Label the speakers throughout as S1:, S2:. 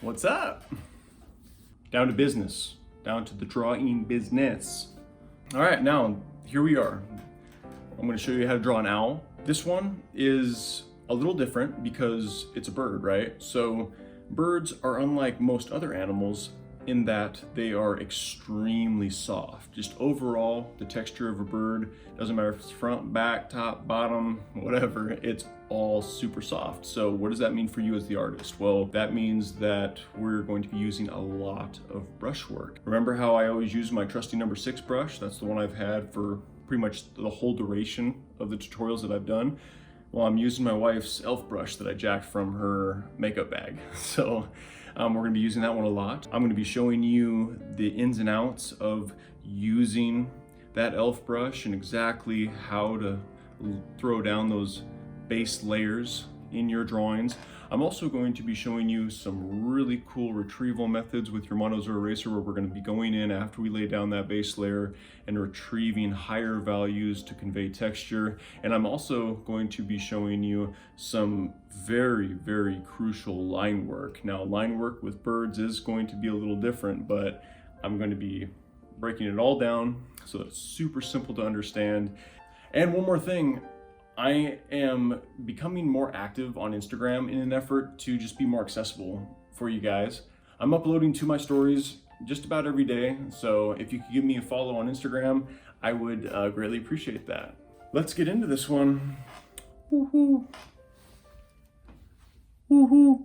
S1: What's up? Down to business, down to the drawing business. All right, now here we are. I'm going to show you how to draw an owl. This one is a little different because it's a bird, right? So birds are unlike most other animals in that they are extremely soft. Just overall, the texture of a bird, doesn't matter if it's front, back, top, bottom, whatever, it's all super soft. So what does that mean for you as the artist? Well, that means that we're going to be using a lot of brushwork. Remember how I always use my trusty number 6 brush? That's the one I've had for pretty much the whole duration of the tutorials that I've done. Well, I'm using my wife's elf brush that I jacked from her makeup bag. So we're gonna be using that one a lot. I'm gonna be showing you the ins and outs of using that elf brush and exactly how to throw down those base layers in your drawings. I'm also going to be showing you some really cool retrieval methods with your Mono Zero eraser, where we're going to be going in after we lay down that base layer and retrieving higher values to convey texture. And I'm also going to be showing you some very, very crucial line work. Now, line work with birds is going to be a little different, but I'm going to be breaking it all down so that it's super simple to understand. And one more thing, I am becoming more active on Instagram in an effort to just be more accessible for you guys. I'm uploading to my stories just about every day, so if you could give me a follow on Instagram, I would greatly appreciate that. Let's get into this one. Woohoo! Woohoo!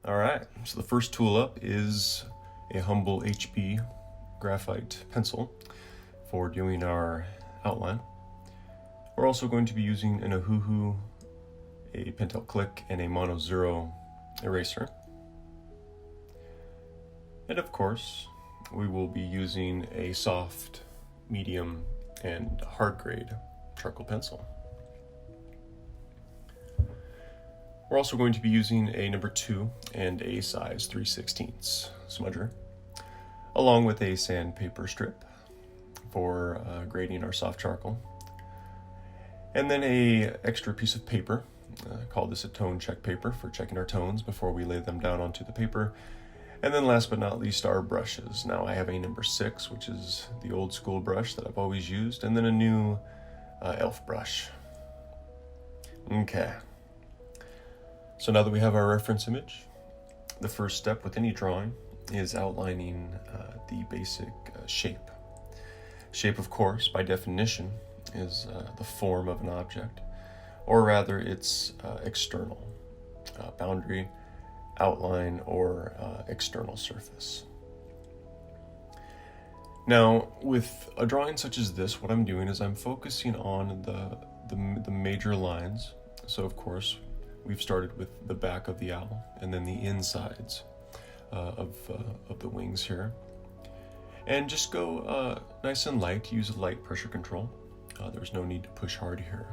S1: All right, so the first tool up is a humble HB graphite pencil for doing our outline. We're also going to be using an Ohuhu, a Pentel Click, and a Mono Zero eraser. And of course, we will be using a soft, medium, and hard grade charcoal pencil. We're also going to be using a number 2 and a size 3/16 smudger, along with a sandpaper strip for grading our soft charcoal. And then a extra piece of paper, call this a tone check paper for checking our tones before we lay them down onto the paper. And then last but not least, our brushes. Now I have a number 6, which is the old school brush that I've always used, and then a new elf brush. Okay. So now that we have our reference image, the first step with any drawing is outlining the basic shape. Shape, of course, by definition, is the form of an object, or rather its external boundary, outline, or external surface. Now, with a drawing such as this, what I'm doing is I'm focusing on the major lines. So, of course, we've started with the back of the owl and then the insides of the wings here. And just go nice and light, use a light pressure control. There's no need to push hard here,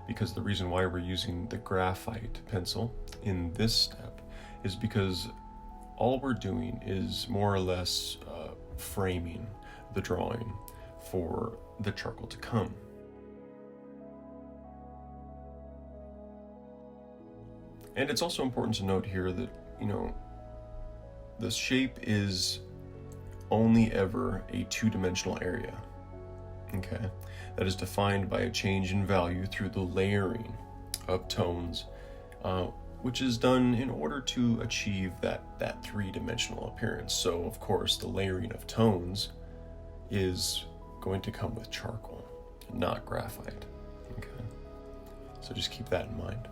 S1: because the reason why we're using the graphite pencil in this step is because all we're doing is more or less framing the drawing for the charcoal to come. And it's also important to note here that, the shape is only ever a 2-dimensional area, okay? That is defined by a change in value through the layering of tones, which is done in order to achieve that 3-dimensional appearance. So, of course, the layering of tones is going to come with charcoal, not graphite, okay? So just keep that in mind.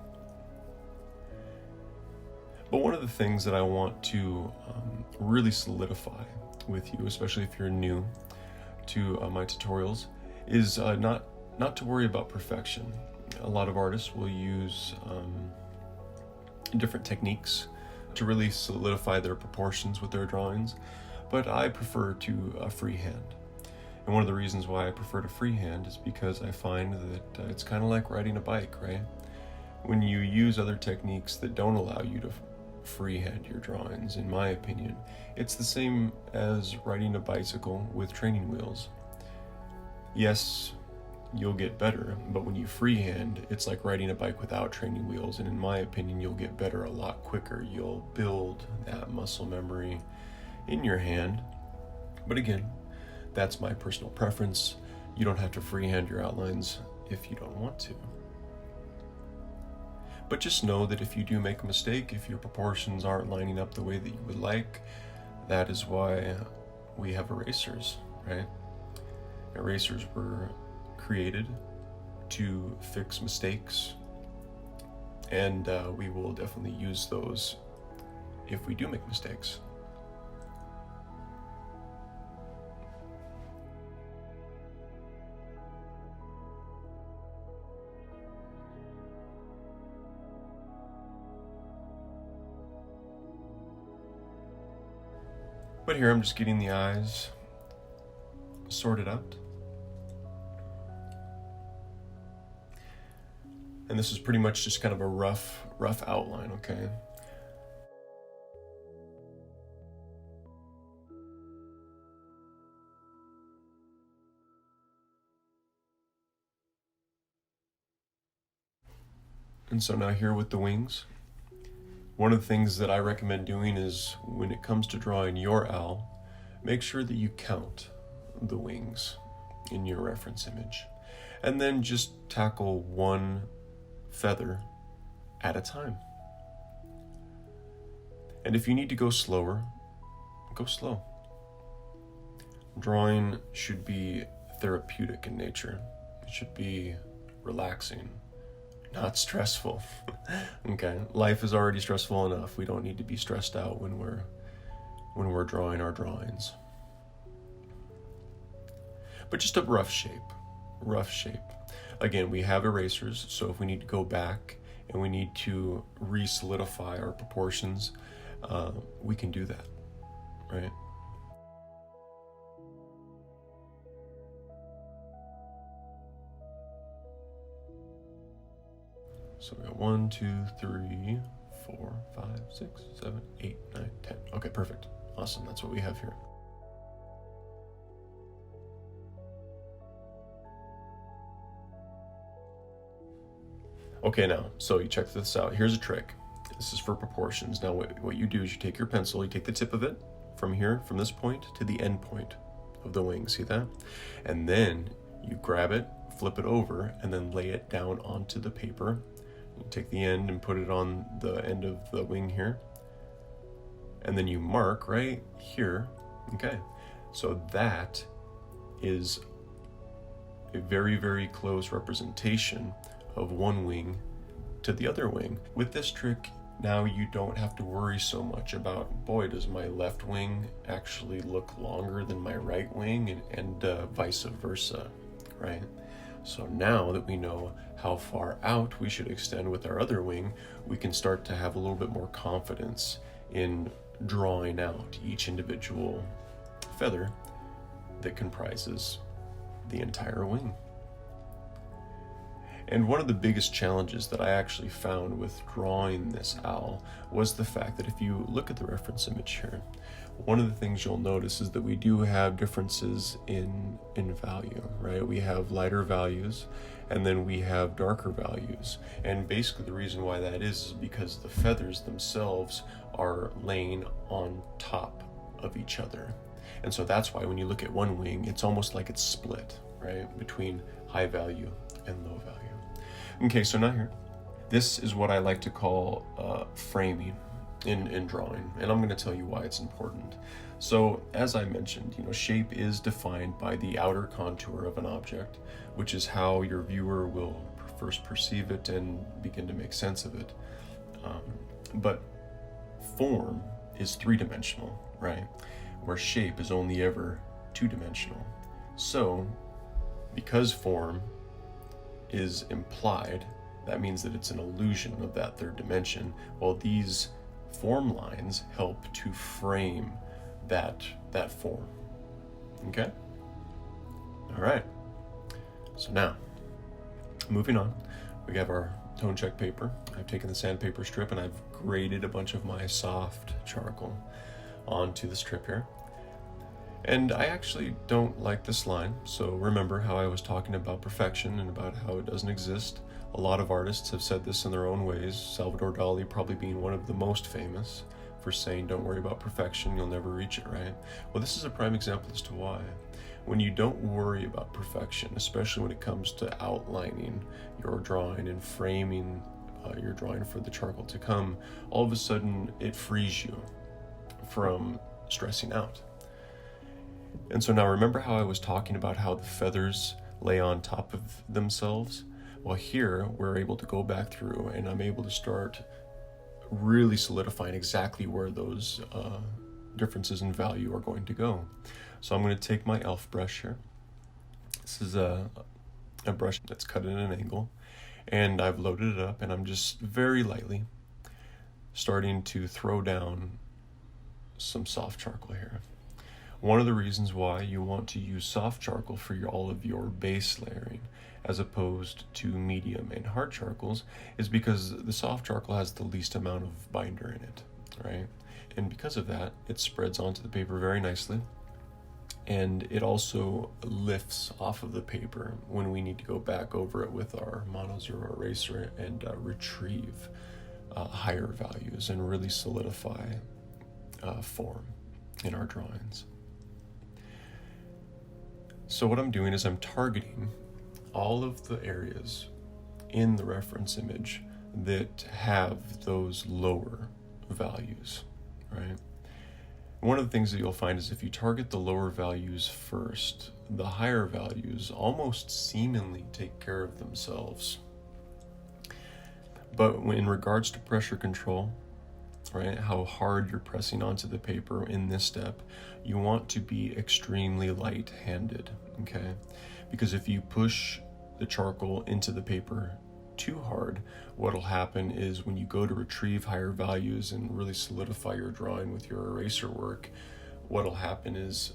S1: But one of the things that I want to really solidify with you, especially if you're new to my tutorials, is not to worry about perfection. A lot of artists will use different techniques to really solidify their proportions with their drawings, but I prefer to freehand. And one of the reasons why I prefer to freehand is because I find that it's kind of like riding a bike, right? When you use other techniques that don't allow you to freehand your drawings, in my opinion, it's the same as riding a bicycle with training wheels. Yes, you'll get better, but when you freehand, it's like riding a bike without training wheels, and in my opinion, you'll get better a lot quicker. You'll build that muscle memory in your hand. But again, that's my personal preference. You don't have to freehand your outlines if you don't want to. But just know that if you do make a mistake, if your proportions aren't lining up the way that you would like, that is why we have erasers, right? Erasers were created to fix mistakes, and we will definitely use those if we do make mistakes. But here I'm just getting the eyes sorted out. And this is pretty much just kind of a rough outline, okay? And so now here with the wings, one of the things that I recommend doing is when it comes to drawing your owl, make sure that you count the wings in your reference image, and then just tackle one feather at a time. And if you need to go slower, go slow. Drawing should be therapeutic in nature. It should be relaxing, not stressful. Okay, life is already stressful enough. We don't need to be stressed out when we're drawing our drawings. But just a rough shape. Again, we have erasers, so if we need to go back and we need to re-solidify our proportions, we can do that, right? So we got 1, 2, 3, 4, 5, 6, 7, 8, 9, 10. Okay, perfect. Awesome, that's what we have here. Okay, now, so you check this out. Here's a trick. This is for proportions. Now, what you do is you take your pencil, you take the tip of it from here, from this point to the end point of the wing, see that? And then you grab it, flip it over, and then lay it down onto the paper. You take the end and put it on the end of the wing here. And then you mark right here. Okay, so that is a very, very close representation of one wing to the other wing. With this trick, now you don't have to worry so much about, boy, does my left wing actually look longer than my right wing, and vice versa, right? So now that we know how far out we should extend with our other wing, we can start to have a little bit more confidence in drawing out each individual feather that comprises the entire wing. And one of the biggest challenges that I actually found with drawing this owl was the fact that if you look at the reference image here, one of the things you'll notice is that we do have differences in value, right? We have lighter values and then we have darker values. And basically the reason why that is because the feathers themselves are laying on top of each other. And so that's why when you look at one wing, it's almost like it's split, right? Between high value and low value. Okay, so now here, this is what I like to call framing in drawing, and I'm going to tell you why it's important. So as I mentioned, shape is defined by the outer contour of an object, which is how your viewer will first perceive it and begin to make sense of it. But form is three-dimensional, right? Where shape is only ever two-dimensional. So because form is implied, that means that it's an illusion of that third dimension. Well, these form lines help to frame that form. Okay? All right. So now, moving on, we have our tone check paper. I've taken the sandpaper strip and I've graded a bunch of my soft charcoal onto the strip here.
S2: And I actually don't like this line. So remember how I was talking about perfection and about how it doesn't exist. A lot of artists have said this in their own ways, Salvador Dali probably being one of the most famous for saying, don't worry about perfection, you'll never reach it, right? Well, this is a prime example as to why. When you don't worry about perfection, especially when it comes to outlining your drawing and framing your drawing for the charcoal to come, all of a sudden it frees you from stressing out. And so now remember how I was talking about how the feathers lay on top of themselves? Well, here we're able to go back through and I'm able to start really solidifying exactly where those differences in value are going to go. So I'm going to take my elf brush here. This is a brush that's cut at an angle, and I've loaded it up, and I'm just very lightly starting to throw down some soft charcoal here. One of the reasons why you want to use soft charcoal for all of your base layering as opposed to medium and hard charcoals is because the soft charcoal has the least amount of binder in it, right? And because of that, it spreads onto the paper very nicely. And it also lifts off of the paper when we need to go back over it with our mono zero eraser and retrieve higher values and really solidify form in our drawings. So what I'm doing is I'm targeting all of the areas in the reference image that have those lower values, right? One of the things that you'll find is if you target the lower values first, the higher values almost seemingly take care of themselves. But in regards to pressure control, right, how hard you're pressing onto the paper in this step, you want to be extremely light-handed, okay? Because if you push the charcoal into the paper too hard, what'll happen is when you go to retrieve higher values and really solidify your drawing with your eraser work, what'll happen is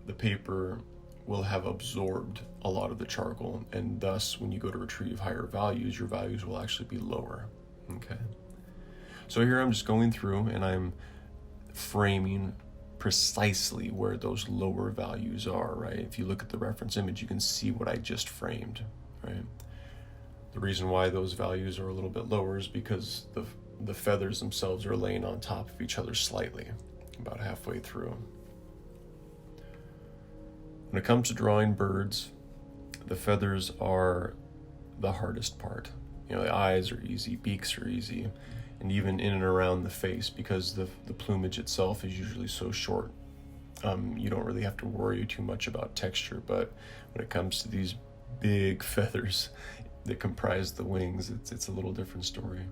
S2: the paper will have absorbed a lot of the charcoal, and thus when you go to retrieve higher values, your values will actually be lower, okay? So here I'm just going through and I'm framing precisely where those lower values are, right? If you look at the reference image, you can see what I just framed, right? The reason why those values are a little bit lower is because the feathers themselves are laying on top of each other slightly, about halfway through. When it comes to drawing birds, the feathers are the hardest part. You know, the eyes are easy, beaks are easy, and even in and around the face, because the plumage itself is usually so short, you don't really have to worry too much about texture. But when it comes to these big feathers that comprise the wings, it's a little different story.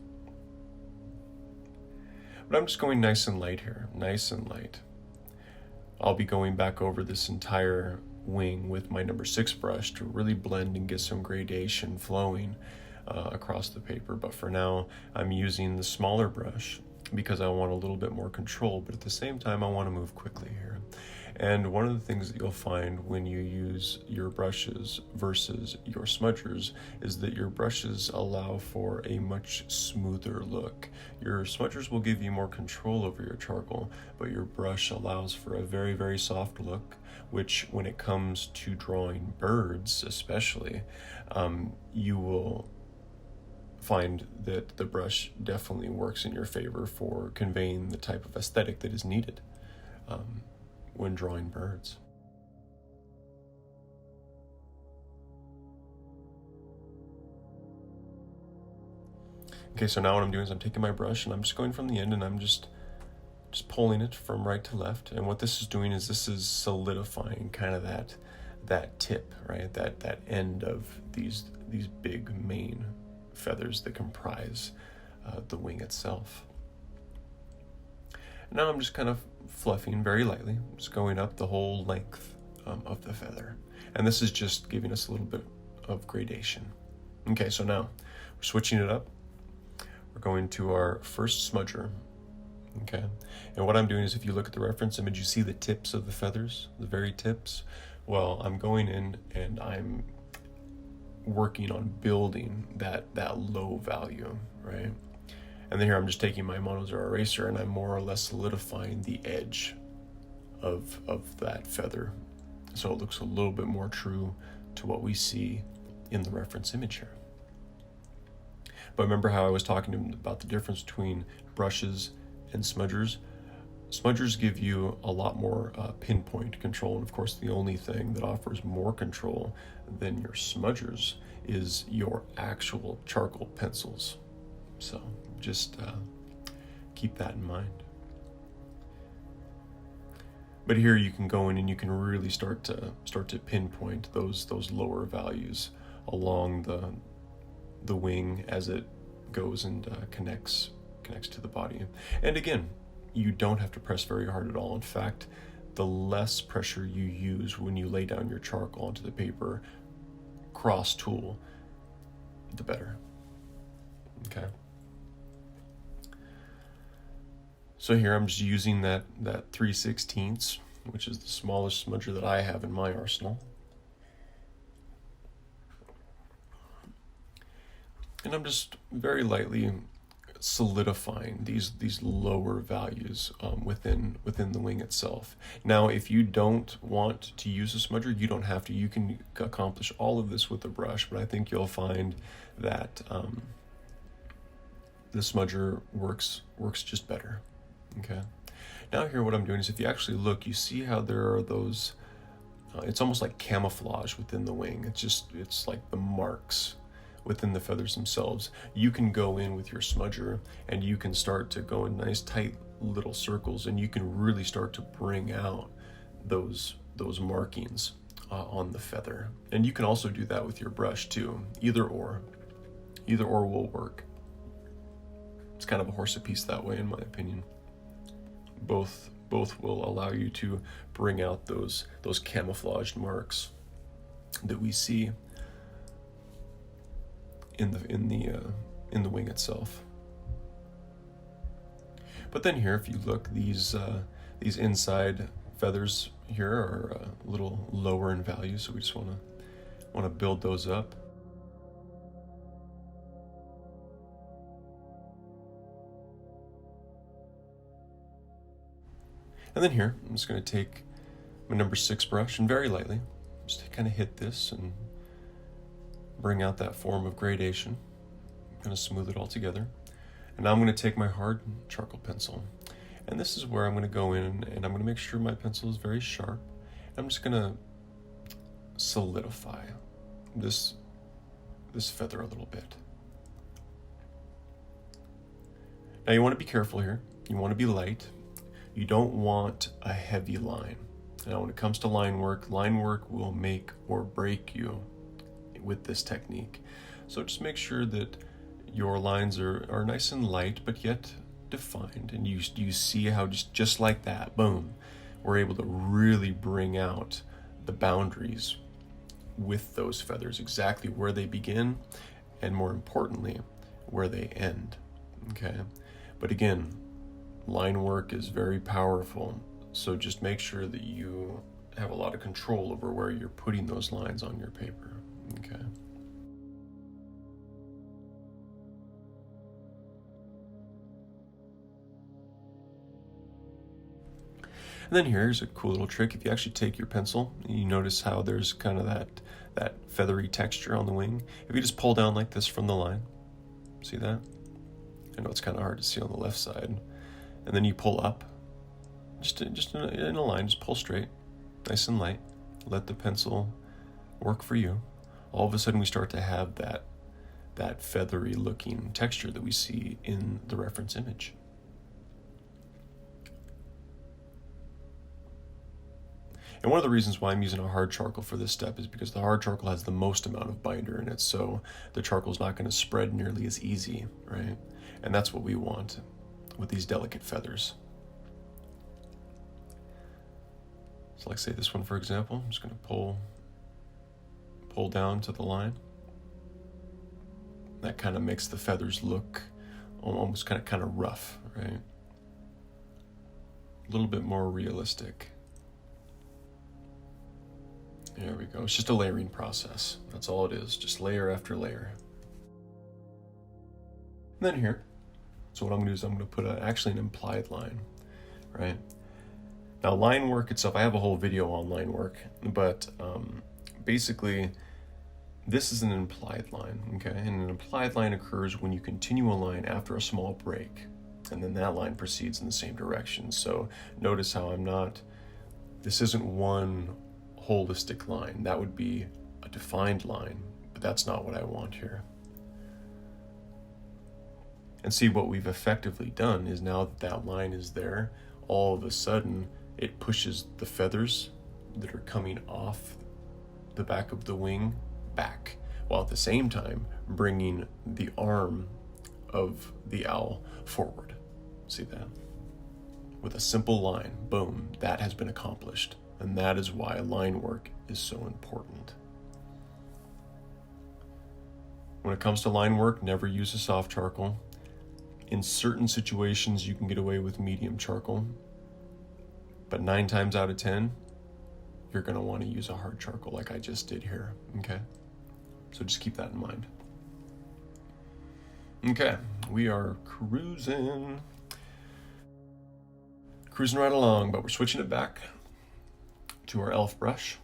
S2: But I'm just going nice and light here, nice and light. I'll be going back over this entire wing with my number 6 brush to really blend and get some gradation flowing across the paper. But for now, I'm using the smaller brush because I want a little bit more control, but at the same time, I want to move quickly here. And one of the things that you'll find when you use your brushes versus your smudgers is that your brushes allow for a much smoother look. Your smudgers will give you more control over your charcoal, but your brush allows for a very, very soft look, which when it comes to drawing birds especially, you will find that the brush definitely works in your favor for conveying the type of aesthetic that is needed when drawing birds. Okay, so now what I'm doing is I'm taking my brush and I'm just going from the end and I'm just pulling it from right to left. And what this is doing is this is solidifying kind of that tip, right? That end of these big main feathers that comprise the wing itself. Now I'm just kind of fluffing very lightly, just going up the whole length of the feather. And this is just giving us a little bit of gradation. Okay, so now we're switching it up. We're going to our first smudger, okay? And what I'm doing is if you look at the reference image, you see the tips of the feathers, the very tips. Well, I'm going in and I'm working on building that low value, right? And then here I'm just taking my mono zero eraser and I'm more or less solidifying the edge of that feather. So it looks a little bit more true to what we see in the reference image here. But remember how I was talking about the difference between brushes and smudgers? Smudgers give you a lot more pinpoint control, and of course the only thing that offers more control than your smudgers is your actual charcoal pencils. So just keep that in mind. But here you can go in and you can really start to pinpoint those lower values along the wing as it goes and connects to the body. And again, you don't have to press very hard at all. In fact, the less pressure you use when you lay down your charcoal onto the paper cross tool, the better. Okay. So here I'm just using that 3/16, which is the smallest smudger that I have in my arsenal. And I'm just very lightly solidifying these lower values within the wing itself. Now, if you don't want to use a smudger, you don't have to. You can accomplish all of this with a brush, but I think you'll find that the smudger works just better. Okay. Now here what I'm doing is, if you actually look, you see how there are those, it's almost like camouflage within the wing. It's like the marks within the feathers themselves. You can go in with your smudger and you can start to go in nice tight little circles, and you can really start to bring out those markings on the feather. And you can also do that with your brush too. Either or will work. It's kind of a horse apiece that way, in my opinion. Both will allow you to bring out those camouflaged marks that we see in the wing itself. But then here, if you look, these inside feathers here are a little lower in value, so we just want to build those up. And then here, I'm just going to take my number 6 brush and very lightly just kind of hit this and bring out that form of gradation. Kind of smooth it all together. And now I'm going to take my hard charcoal pencil. And this is where I'm going to go in and I'm going to make sure my pencil is very sharp. I'm just going to solidify this feather a little bit. Now you want to be careful here. You want to be light. You don't want a heavy line. Now when it comes to line work will make or break you with this technique. So just make sure that your lines are nice and light, but yet defined. And you see how just like that, boom, we're able to really bring out the boundaries with those feathers, exactly where they begin, and more importantly, where they end. Okay. But again, line work is very powerful, so just make sure that you have a lot of control over where you're putting those lines on your paper. Okay. And then here's a cool little trick. If you actually take your pencil, you notice how there's kind of that feathery texture on the wing. If you just pull down like this from the line, see that? I know it's kind of hard to see on the left side. And then you pull up, just in a line, just pull straight, nice and light. Let the pencil work for you. All of a sudden we start to have that feathery looking texture that we see in the reference image. And one of the reasons why I'm using a hard charcoal for this step is because the hard charcoal has the most amount of binder in it, so the charcoal is not going to spread nearly as easy, right? And that's what we want with these delicate feathers. So like say this one, for example, I'm just going to pull down to the line. That kind of makes the feathers look almost kind of rough, right? A little bit more realistic. There we go. It's just a layering process. That's all it is, just layer after layer. And then here, so what I'm going to do is I'm going to put actually an implied line, right? Now, line work itself, I have a whole video on line work, but basically, this is an implied line, okay? And an implied line occurs when you continue a line after a small break, and then that line proceeds in the same direction. So notice how this isn't one holistic line. That would be a defined line, but that's not what I want here. And see, what we've effectively done is now that that line is there, all of a sudden it pushes the feathers that are coming off the back of the wing back, while at the same time bringing the arm of the owl forward. See that? With a simple line, boom, that has been accomplished. And that is why line work is so important. When it comes to line work, never use a soft charcoal. In certain situations, you can get away with medium charcoal, but 9 times out of 10, you're gonna wanna use a hard charcoal like I just did here, okay? So just keep that in mind. Okay, we are cruising right along, but we're switching it back to our elf brush.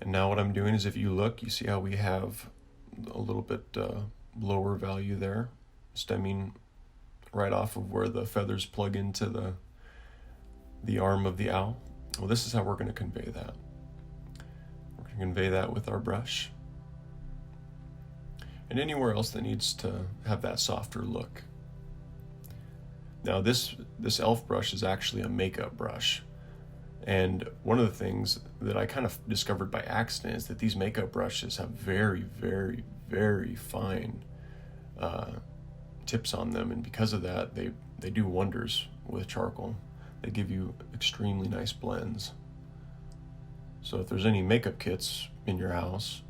S2: And now what I'm doing is, if you look, you see how we have a little bit lower value there, stemming right off of where the feathers plug into the arm of the owl. Well, this is how we're going to convey that. We're going to convey that with our brush. And anywhere else that needs to have that softer look. Now this elf brush is actually a makeup brush. And one of the things that I kind of discovered by accident is that these makeup brushes have very, very, very fine tips on them. And because of that, they do wonders with charcoal. They give you extremely nice blends. So if there's any makeup kits in your house,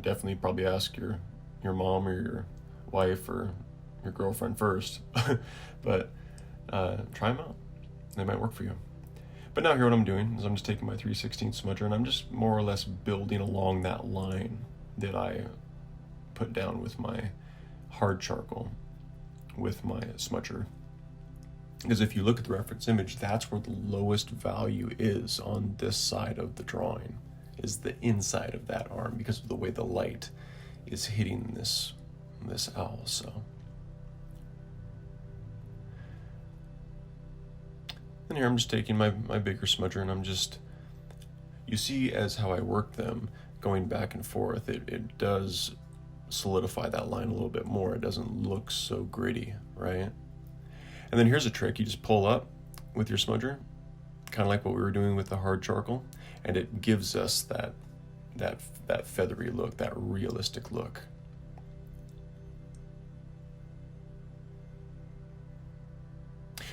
S2: definitely probably ask your mom or your wife or your girlfriend first, but try them out. They might work for you. But now here what I'm doing is I'm just taking my 3/16 smudger and I'm just more or less building along that line that I put down with my hard charcoal with my smudger. Because if you look at the reference image, that's where the lowest value is on this side of the drawing, is the inside of that arm, because of the way the light is hitting this owl. So and here I'm just taking my bigger smudger and I'm just, you see as how I work them going back and forth, it does solidify that line a little bit more. It doesn't look so gritty, right? And then here's a trick. You just pull up with your smudger, kind of like what we were doing with the hard charcoal, and it gives us that feathery look, that realistic look.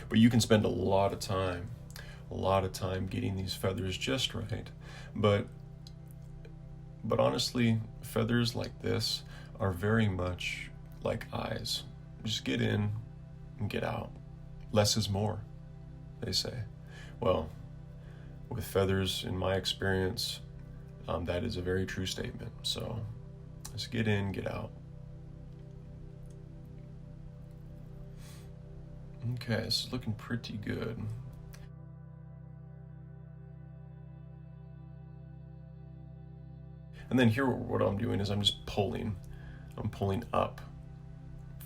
S2: But you can spend a lot of time getting these feathers just right. But honestly, feathers like this are very much like eyes. Just get in and get out. Less is more, they say. Well, with feathers, in my experience, that is a very true statement. So just get in, get out. Okay, this is looking pretty good. And then here what I'm doing is I'm just pulling. I'm pulling up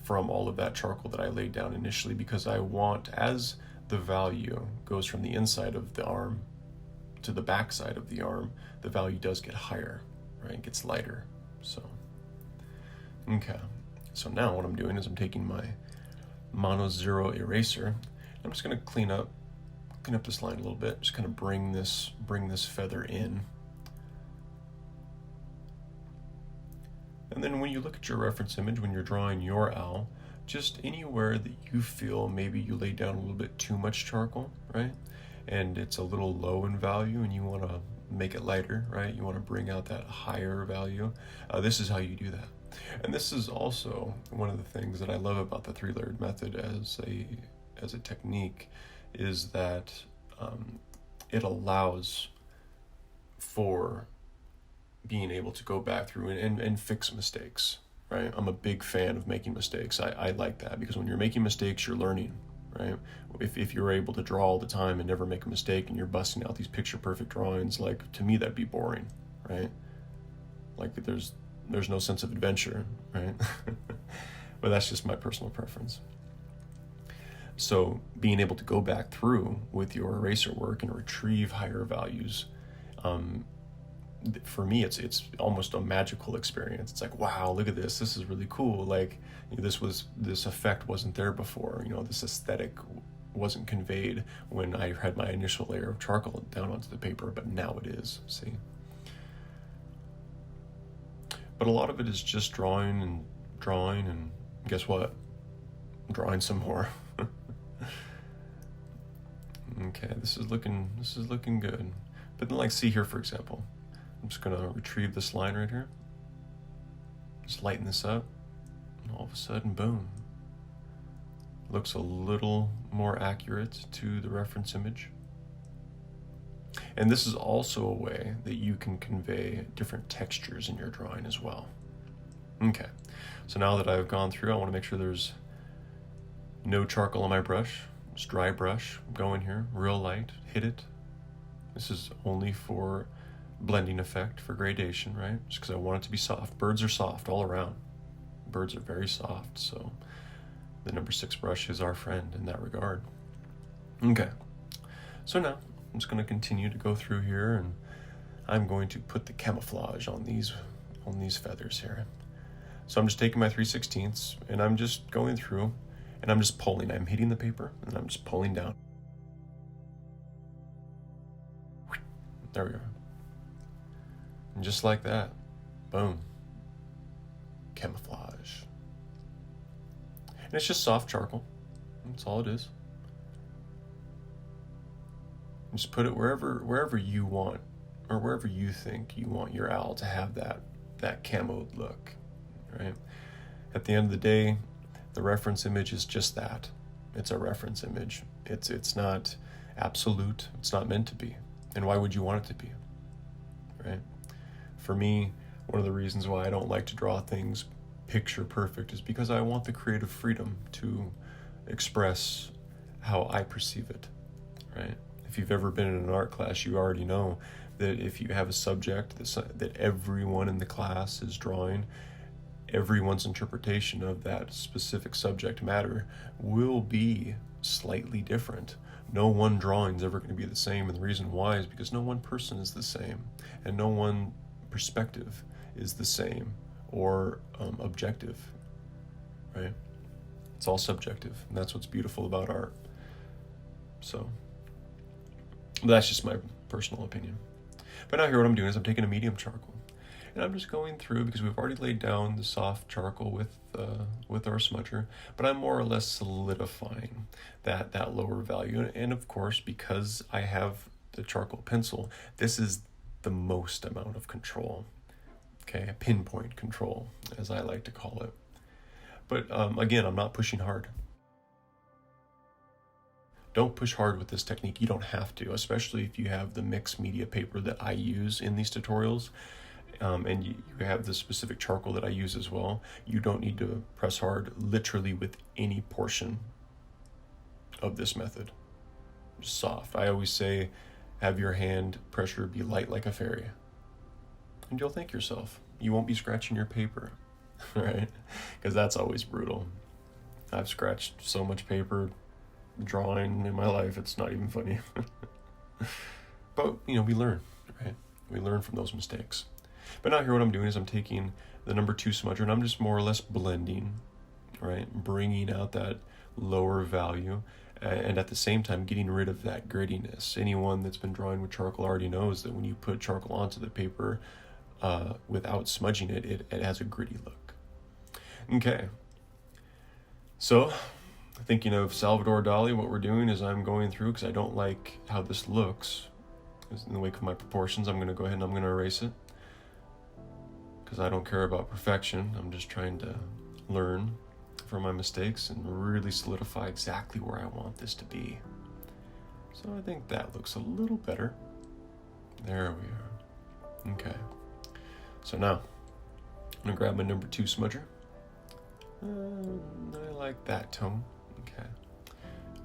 S2: from all of that charcoal that I laid down initially, because I want, as the value goes from the inside of the arm to the back side of the arm, the value does get higher, right? It gets lighter. So, okay. So now what I'm doing is I'm taking my Mono Zero eraser. I'm just going to clean up this line a little bit. Just kind of bring this feather in. And then when you look at your reference image, when you're drawing your owl, just anywhere that you feel maybe you laid down a little bit too much charcoal, right? And it's a little low in value and you want to make it lighter, right? You want to bring out that higher value. This is how you do that. And this is also one of the things that I love about the 3-layered method as a technique, is that it allows for being able to go back through and fix mistakes, right? I'm a big fan of making mistakes. I like that, because when you're making mistakes, you're learning, right? If you're able to draw all the time and never make a mistake and you're busting out these picture perfect drawings, like, to me that'd be boring, right? Like there's no sense of adventure, right? But that's just my personal preference. So being able to go back through with your eraser work and retrieve higher values, for me, it's almost a magical experience. It's like, wow, look at this. This is really cool. Like, this effect wasn't there before. This aesthetic wasn't conveyed when I had my initial layer of charcoal down onto the paper, but now it is. See. But a lot of it is just drawing, and guess what? Drawing some more. Okay, this is looking good. But then, like, see here, for example, I'm just gonna retrieve this line right here. Just lighten this up, and all of a sudden, boom. Looks a little more accurate to the reference image. And this is also a way that you can convey different textures in your drawing as well. Okay, so now that I've gone through, I want to make sure there's no charcoal on my brush. Just dry brush, go in here, real light, hit it. This is only for blending effect, for gradation, right? Just because I want it to be soft. Birds are soft all around. Birds are very soft, so the number 6 brush is our friend in that regard. Okay, so now I'm just going to continue to go through here, and I'm going to put the camouflage on these feathers here. So I'm just taking my 3/16 and I'm just going through, and I'm just pulling. I'm hitting the paper and I'm just pulling down. There we go. And just like that, boom, camouflage. And it's just soft charcoal. That's all it is. Just put it wherever you want, or wherever you think you want your owl to have that camoed look, right? At the end of the day, the reference image is just that. It's a reference image. It's not absolute. It's not meant to be. And why would you want it to be, right? For me, one of the reasons why I don't like to draw things picture perfect is because I want the creative freedom to express how I perceive it, right? If you've ever been in an art class, you already know that if you have a subject that everyone in the class is drawing, everyone's interpretation of that specific subject matter will be slightly different. No one drawing is ever going to be the same, and the reason why is because no one person is the same, and no one perspective is the same or objective, right? It's all subjective, and that's what's beautiful about art. So that's just my personal opinion. But now here what I'm doing is I'm taking a medium charcoal, and I'm just going through, because we've already laid down the soft charcoal with our smudger, but I'm more or less solidifying that lower value. And of course, because I have the charcoal pencil, this is the most amount of control, okay? Pinpoint control, as I like to call it. But again, I'm not pushing hard. Don't push hard with this technique. You don't have to, especially if you have the mixed media paper that I use in these tutorials. And you have the specific charcoal that I use as well. You don't need to press hard literally with any portion of this method. Just soft. I always say, have your hand pressure be light like a fairy. And you'll thank yourself. You won't be scratching your paper, right? Because that's always brutal. I've scratched so much paper drawing in my life, it's not even funny. But, we learn, right? We learn from those mistakes. But now here what I'm doing is I'm taking the number 2 smudger and I'm just more or less blending, right? Bringing out that lower value and at the same time getting rid of that grittiness. Anyone that's been drawing with charcoal already knows that when you put charcoal onto the paper without smudging it, it has a gritty look. Okay. So thinking of Salvador Dali, what we're doing is I'm going through, because I don't like how this looks in the wake of my proportions, I'm going to go ahead and I'm going to erase it. Because I don't care about perfection. I'm just trying to learn from my mistakes and really solidify exactly where I want this to be. So I think that looks a little better. There we are. Okay. So now, I'm going to grab my number 2 smudger. I like that tone. Okay.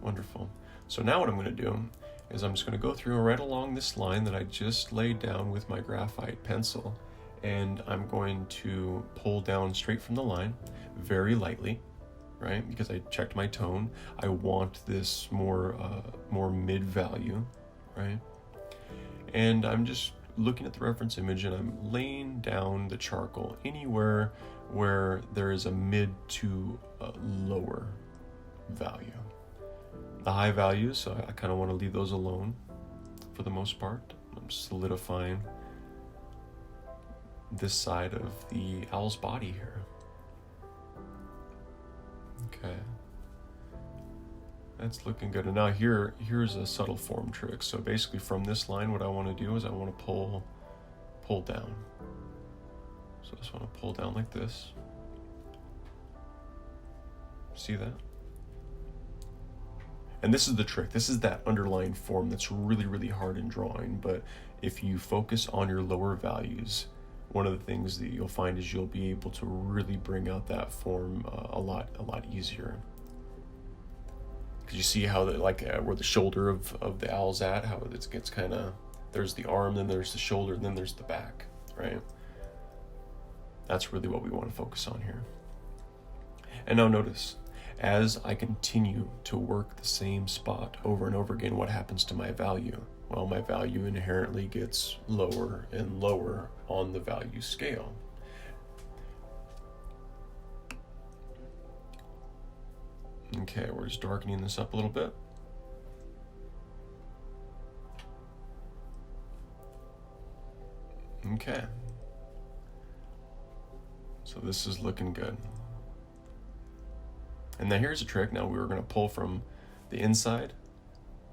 S2: wonderful. So now what I'm going to do is I'm just going to go through right along this line that I just laid down with my graphite pencil, and I'm going to pull down straight from the line very lightly, right? Because I checked my tone. I want this more mid value, right? And I'm just looking at the reference image, and I'm laying down the charcoal anywhere where there is a mid to lower value. The high values, so I kind of want to leave those alone for the most part. I'm solidifying this side of the owl's body here. Okay. That's looking good. And now here's a subtle form trick. So basically from this line, what I want to do is I want to pull down. So I just want to pull down like this. See that? And this is the trick. This is that underlying form that's really, really hard in drawing. But if you focus on your lower values, one of the things that you'll find is you'll be able to really bring out that form a lot easier. Because you see how where the shoulder of the owl's at, how it gets kind of, there's the arm, then there's the shoulder, and then there's the back, right? That's really what we want to focus on here. And now notice, as I continue to work the same spot over and over again, what happens to my value? Well, my value inherently gets lower and lower on the value scale. Okay, we're just darkening this up a little bit. Okay. So this is looking good. And now here's a trick. Now we're going to pull from the inside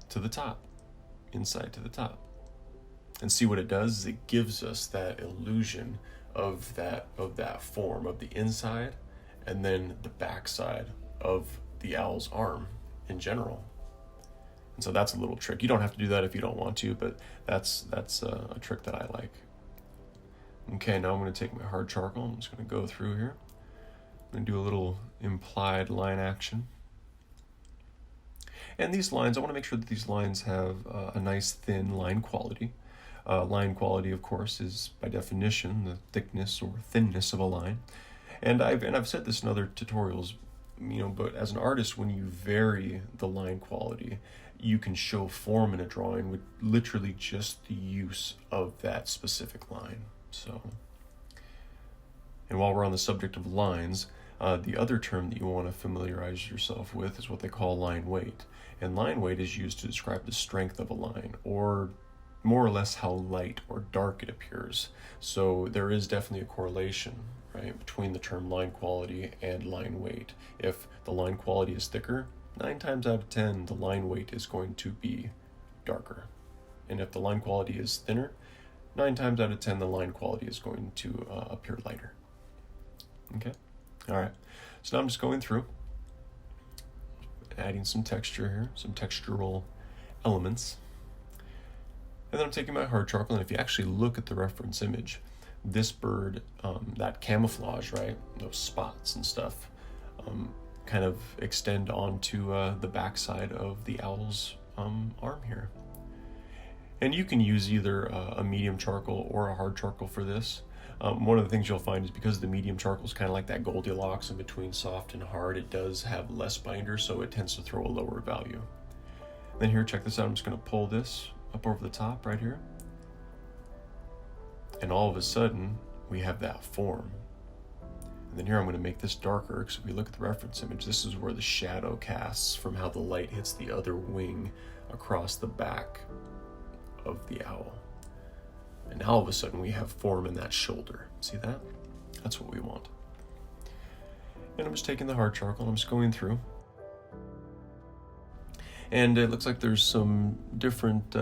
S2: to the top, inside to the top. And see what it does is it gives us that illusion of that form of the inside and then the backside of the owl's arm in general. And so that's a little trick. You don't have to do that if you don't want to, but that's a trick that I like. Okay, now I'm going to take my hard charcoal. I'm just going to go through here. I'm going to do a little implied line action. And these lines, I want to make sure that these lines have a nice thin line quality. Line quality, of course, is by definition the thickness or thinness of a line. And I've said this in other tutorials, but as an artist, when you vary the line quality, you can show form in a drawing with literally just the use of that specific line. So, and while we're on the subject of lines, the other term that you want to familiarize yourself with is what they call line weight. And line weight is used to describe the strength of a line, or more or less how light or dark it appears. So there is definitely a correlation, right, between the term line quality and line weight. If the line quality is thicker, 9 times out of 10, the line weight is going to be darker. And if the line quality is thinner, 9 times out of 10, the line quality is going to appear lighter. Okay? All right. So now I'm just going through, adding some texture here, some textural elements. And then I'm taking my hard charcoal, and if you actually look at the reference image, this bird, that camouflage, right, those spots and stuff, kind of extend onto the backside of the owl's arm here. And you can use either a medium charcoal or a hard charcoal for this. One of the things you'll find is because the medium charcoal is kind of like that Goldilocks in between soft and hard, it does have less binder, so it tends to throw a lower value. Then here, check this out. I'm just going to pull this up over the top right here. And all of a sudden, we have that form. And then here I'm going to make this darker, because if we look at the reference image, this is where the shadow casts from how the light hits the other wing across the back of the owl. And now all of a sudden we have form in that shoulder. See that? That's what we want. And I'm just taking the hard charcoal and I'm just going through. And it looks like there's some different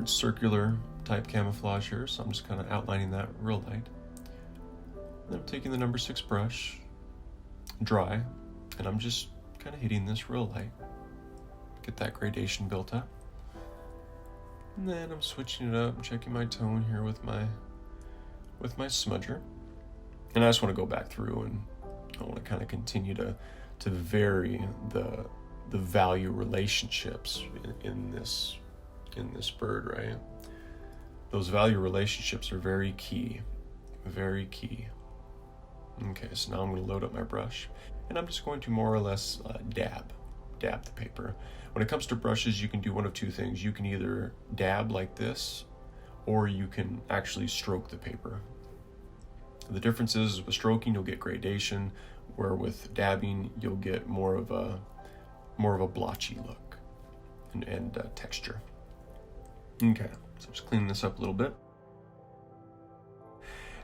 S2: circular type camouflage here, so I'm just kind of outlining that real light. Then I'm taking the number 6 brush, dry, and I'm just kind of hitting this real light. Get that gradation built up. And then I'm switching it up, checking my tone here with my smudger. And I just want to go back through and I want to kind of continue to vary the the value relationships in this bird, right? Those value relationships are very key, very key. Okay, so now I'm going to load up my brush, and I'm just going to more or less dab the paper. When it comes to brushes, you can do one of two things. You can either dab like this, or you can actually stroke the paper. The difference is with stroking, you'll get gradation, where with dabbing, you'll get more of a blotchy look and texture. Okay, so just cleaning this up a little bit.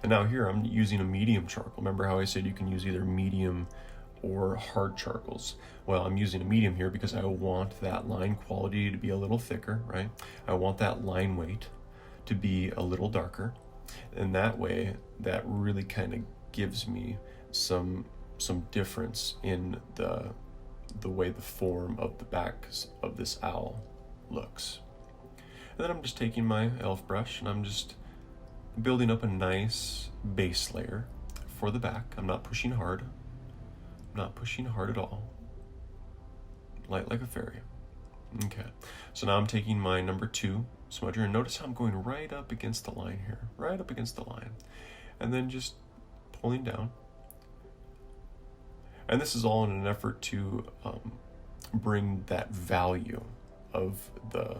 S2: And now here I'm using a medium charcoal. Remember how I said you can use either medium or hard charcoals? Well, I'm using a medium here because I want that line quality to be a little thicker, right? I want that line weight to be a little darker. And that way, that really kind of gives me some difference in the way the form of the back of this owl looks. And then I'm just taking my elf brush and I'm just building up a nice base layer for the back. I'm not pushing hard. I'm not pushing hard at all. Light like a fairy. Okay, so now I'm taking my number 2 smudger, and notice how I'm going right up against the line here, right up against the line, and then just pulling down. And this is all in an effort to bring that value of the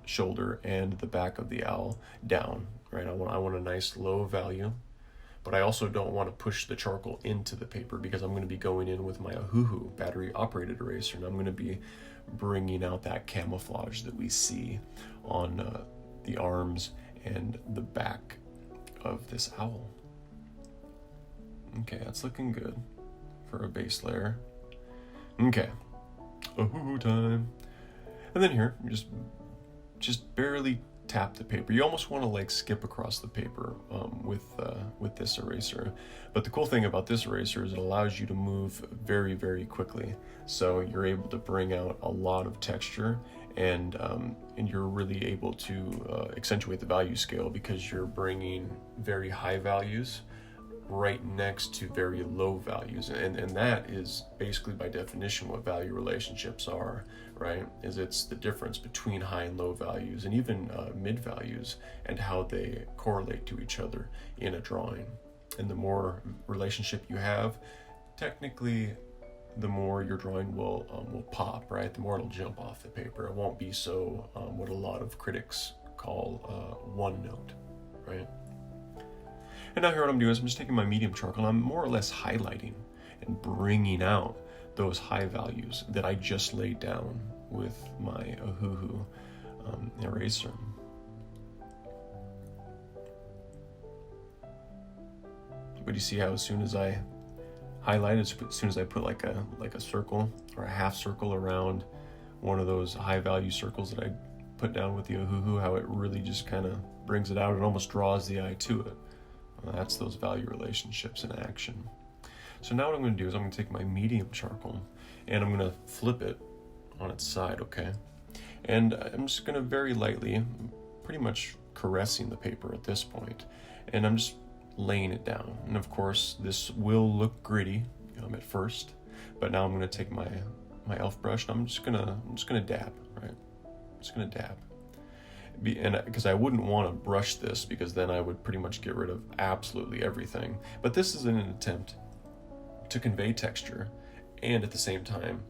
S2: shoulder and the back of the owl down, right? I want a nice low value, but I also don't want to push the charcoal into the paper because I'm going to be going in with my Ohuhu battery operated eraser, and I'm going to be bringing out that camouflage that we see on the arms and the back of this owl. Okay, that's looking good for a base layer. Okay, Ohuhu time. And then here, just barely tap the paper. You almost want to like skip across the paper with this eraser. But the cool thing about this eraser is it allows you to move very, very quickly. So you're able to bring out a lot of texture, and you're really able to accentuate the value scale because you're bringing very high values right next to very low values, and that is basically by definition what value relationships are, right? Is it's the difference between high and low values, and even mid values, and how they correlate to each other in a drawing. And the more relationship you have, technically the more your drawing will pop, right? The more it'll jump off the paper. It won't be so what a lot of critics call one note, right? And now here what I'm doing is I'm just taking my medium charcoal and I'm more or less highlighting and bringing out those high values that I just laid down with my Ohuhu eraser. But you see how as soon as I highlight, as soon as I put like a circle or a half circle around one of those high value circles that I put down with the Ohuhu, how it really just kind of brings it out. It almost draws the eye to it. That's those value relationships in action. So now what I'm going to do is I'm going to take my medium charcoal and I'm going to flip it on its side, okay? And I'm just going to very lightly, pretty much caressing the paper at this point, and I'm just laying it down. And of course, this will look gritty at first, but now I'm going to take my elf brush and I'm just going to dab, right? I'm just going to dab. And because I wouldn't want to brush this because then I would pretty much get rid of absolutely everything. But this is an attempt to convey texture and at the same time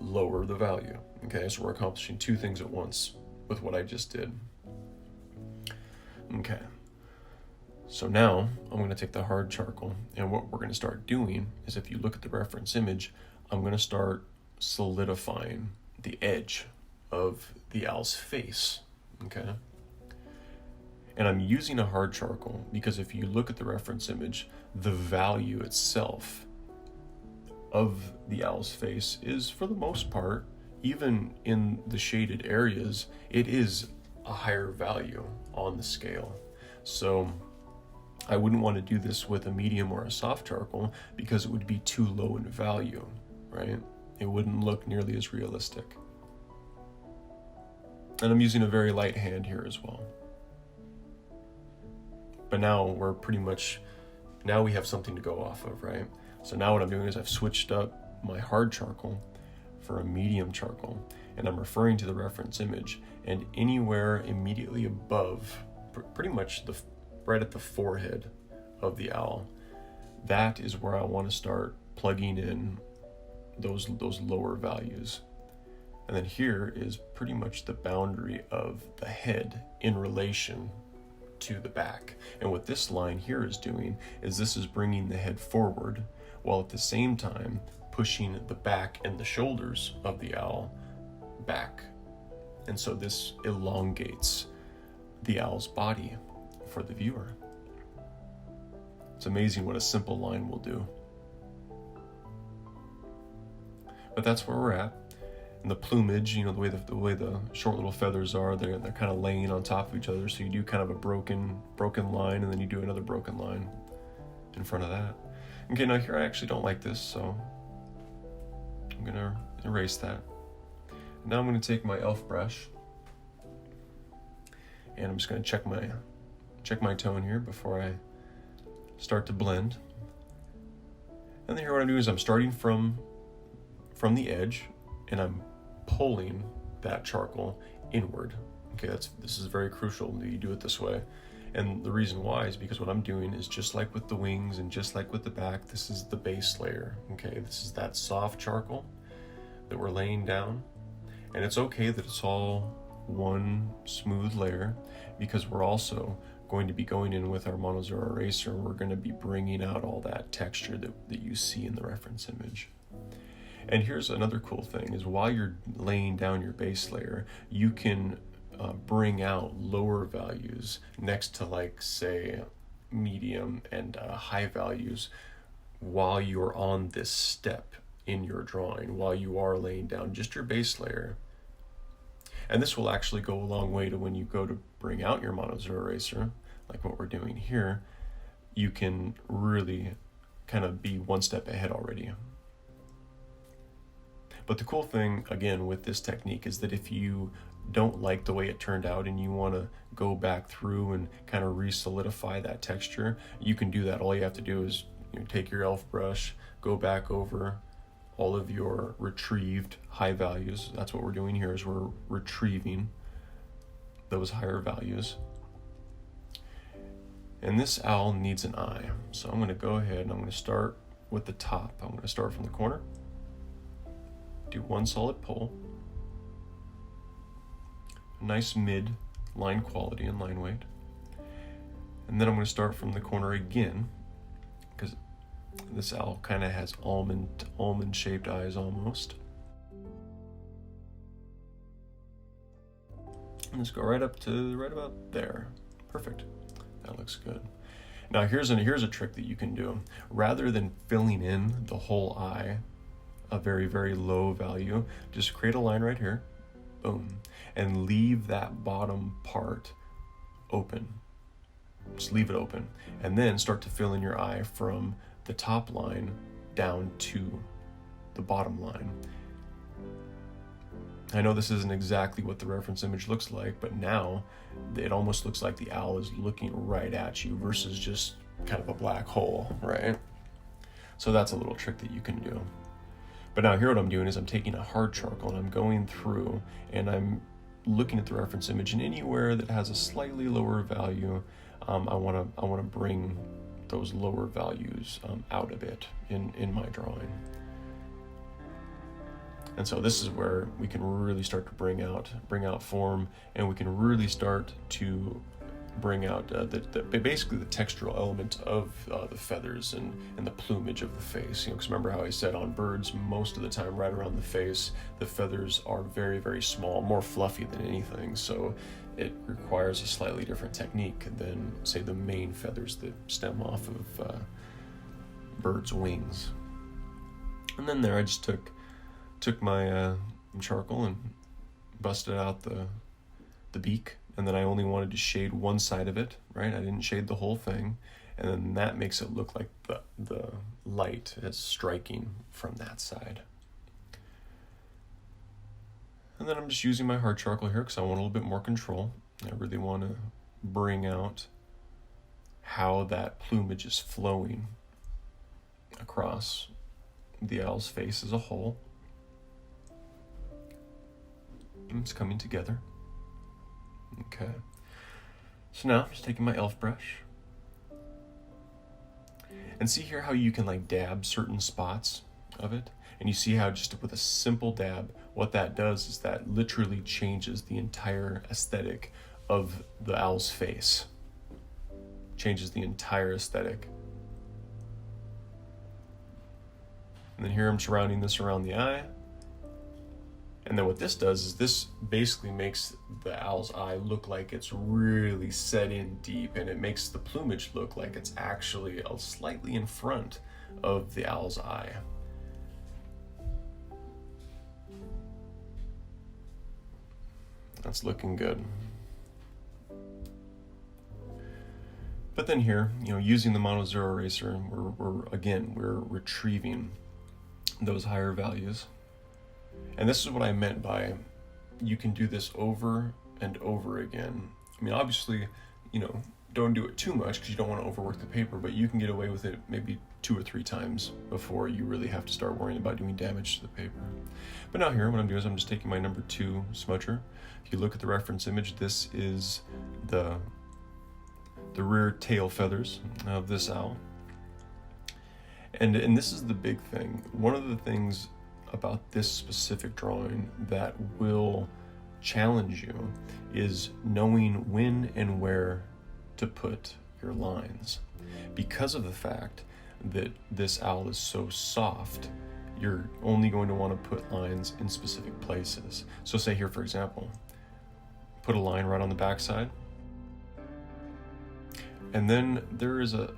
S2: lower the value. Okay, so we're accomplishing two things at once with what I just did. Okay, so now I'm going to take the hard charcoal, and what we're going to start doing is, if you look at the reference image, I'm going to start solidifying the edge of the owl's face. Okay, and I'm using a hard charcoal because if you look at the reference image, the value itself of the owl's face is, for the most part, even in the shaded areas, it is a higher value on the scale. So I wouldn't want to do this with a medium or a soft charcoal because it would be too low in value, right? It wouldn't look nearly as realistic. And I'm using a very light hand here as well. But now we're pretty much, now we have something to go off of, right? So now what I'm doing is I've switched up my hard charcoal for a medium charcoal, and I'm referring to the reference image, and anywhere immediately above, pretty much right at the forehead of the owl, that is where I want to start plugging in those lower values. And then here is pretty much the boundary of the head in relation to the back. And what this line here is doing is this is bringing the head forward, while at the same time pushing the back and the shoulders of the owl back. And so this elongates the owl's body for the viewer. It's amazing what a simple line will do. But that's where we're at. And the plumage, the way the short little feathers are, they're kind of laying on top of each other. So you do kind of a broken line, and then you do another broken line in front of that. Okay, now here I actually don't like this, so I'm gonna erase that. Now I'm gonna take my elf brush, and I'm just gonna check my tone here before I start to blend. And then here what I'm doing is I'm starting from the edge, and I'm pulling that charcoal inward. Okay, this is very crucial that you do it this way. And the reason why is because what I'm doing is just like with the wings and just like with the back, this is the base layer. Okay, this is that soft charcoal that we're laying down. And it's okay that it's all one smooth layer, because we're also going to be going in with our Monozero eraser, and we're going to be bringing out all that texture that you see in the reference image. And here's another cool thing, is while you're laying down your base layer, you can bring out lower values next to, like, say, medium and high values while you're on this step in your drawing, while you are laying down just your base layer. And this will actually go a long way to when you go to bring out your Monozero eraser, like what we're doing here, you can really kind of be one step ahead already. But the cool thing, again, with this technique is that if you don't like the way it turned out and you want to go back through and kind of re-solidify that texture, you can do that. All you have to do is take your elf brush, go back over all of your retrieved high values. That's what we're doing here, is we're retrieving those higher values. And this owl needs an eye. So I'm going to go ahead and I'm going to start with the top. I'm going to start from the corner. Do one solid pull, nice mid line quality and line weight, and then I'm going to start from the corner again, because this owl kind of has almond shaped eyes almost. And let's go right up to right about there. Perfect. That looks good. Now here's a trick that you can do. Rather than filling in the whole eye a very, very low value, just create a line right here, boom, and leave that bottom part open. Just leave it open, and then start to fill in your eye from the top line down to the bottom line. I know this isn't exactly what the reference image looks like, but now it almost looks like the owl is looking right at you versus just kind of a black hole, right? So that's a little trick that you can do. But now here what I'm doing is I'm taking a hard charcoal and I'm going through and I'm looking at the reference image, and anywhere that has a slightly lower value, I want to bring those lower values out a bit in my drawing. And so this is where we can really start to bring out form, and we can really start to bring out basically the textural element of the feathers and the plumage of the face. Because remember how I said on birds, most of the time right around the face, the feathers are very, very small, more fluffy than anything. So it requires a slightly different technique than, say, the main feathers that stem off of birds' wings. And then there I just took my charcoal and busted out the beak. And then I only wanted to shade one side of it, right? I didn't shade the whole thing. And then that makes it look like the light is striking from that side. And then I'm just using my hard charcoal here because I want a little bit more control. I really want to bring out how that plumage is flowing across the owl's face as a whole. It's coming together. Okay. So now I'm just taking my elf brush. And see here how you can like dab certain spots of it? And you see how just with a simple dab, what that does is that literally changes the entire aesthetic of the owl's face. Changes the entire aesthetic. And then here I'm surrounding this around the eye. And then what this does is this basically makes the owl's eye look like it's really set in deep, and it makes the plumage look like it's actually slightly in front of the owl's eye. That's looking good. But then here, using the mono zero eraser, we're retrieving those higher values. And this is what I meant by you can do this over and over again. I mean, obviously, don't do it too much because you don't want to overwork the paper, but you can get away with it maybe 2 or 3 times before you really have to start worrying about doing damage to the paper. But now here, what I'm doing is I'm just taking my number 2 smudger. If you look at the reference image, this is the rear tail feathers of this owl. And this is the big thing. One of the things about this specific drawing that will challenge you is knowing when and where to put your lines. Because of the fact that this owl is so soft, you're only going to want to put lines in specific places. So say here, for example, put a line right on the backside, and then there is a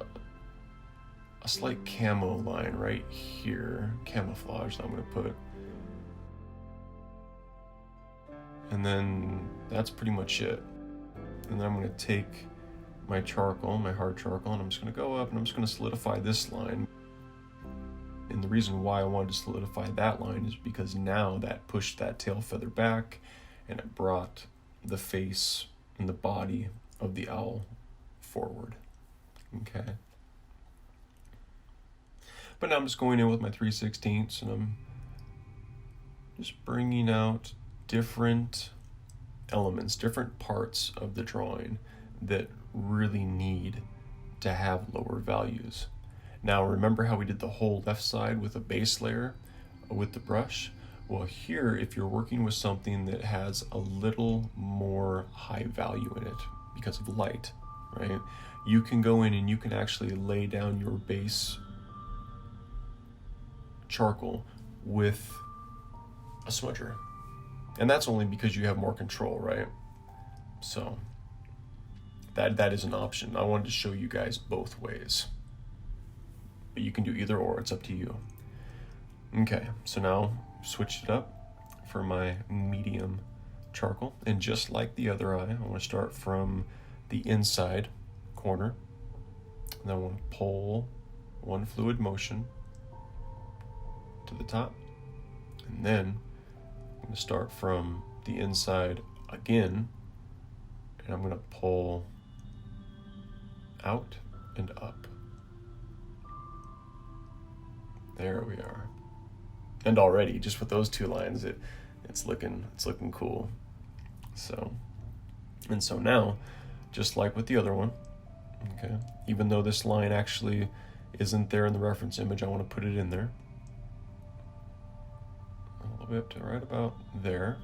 S2: slight camo line right here, camouflage, that I'm going to put. And then that's pretty much it. And then I'm going to take my charcoal, my hard charcoal, and I'm just going to go up and I'm just going to solidify this line. And the reason why I wanted to solidify that line is because now that pushed that tail feather back and it brought the face and the body of the owl forward. Okay. But now I'm just going in with my 3/16 and I'm just bringing out different elements, different parts of the drawing that really need to have lower values. Now remember how we did the whole left side with a base layer with the brush? Well, here, if you're working with something that has a little more high value in it because of light, right? You can go in and you can actually lay down your base charcoal with a smudger. And that's only because you have more control, right? So that is an option. I wanted to show you guys both ways. But you can do either or, it's up to you. Okay, so now switched it up for my medium charcoal. And just like the other eye, I want to start from the inside corner. And then I want to pull one fluid motion to the top. And then I'm going to start from the inside again. And I'm going to pull out and up. There we are. And already, just with those 2 lines, it's looking cool. So now, just like with the other one, okay, even though this line actually isn't there in the reference image, I want to put it in there. All the way up to right about there.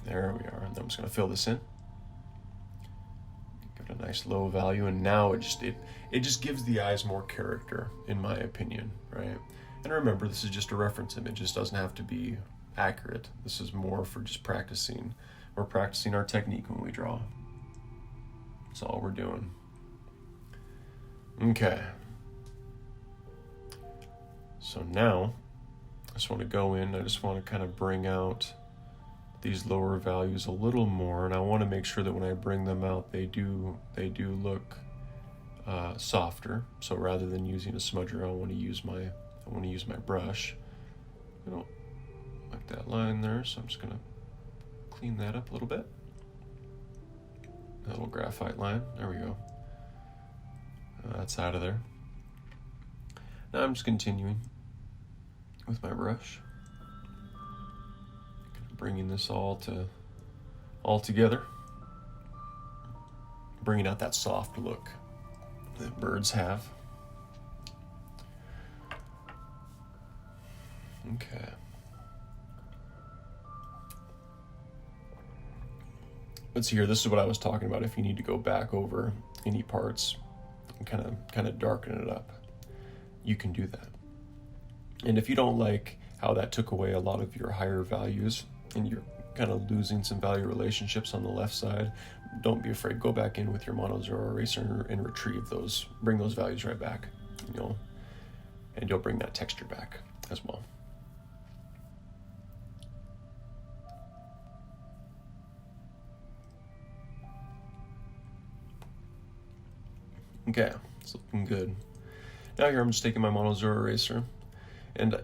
S2: There we are. And then I'm just going to fill this in. Give it a nice low value, and now it just gives the eyes more character, in my opinion, right? And remember, this is just a reference image. This doesn't have to be accurate. This is more for just practicing. We're practicing our technique when we draw. That's all we're doing. Okay. So now, I just want to go in. I just want to kind of bring out these lower values a little more, and I want to make sure that when I bring them out, they do look softer. So rather than using a smudger, I want to use my brush. I don't like that line there, so I'm just going to clean that up a little bit. That little graphite line, there we go. That's out of there. Now I'm just continuing with my brush. Bringing this all to all together, bringing out that soft look that birds have. Okay. Let's see here. This is what I was talking about. If you need to go back over any parts and kind of darken it up, you can do that. And if you don't like how that took away a lot of your higher values and you're kind of losing some value relationships on the left side, don't be afraid. Go back in with your mono zero eraser and retrieve those, bring those values right back, and you'll bring that texture back as well. Okay, it's looking good. Now here I'm just taking my mono zero eraser, and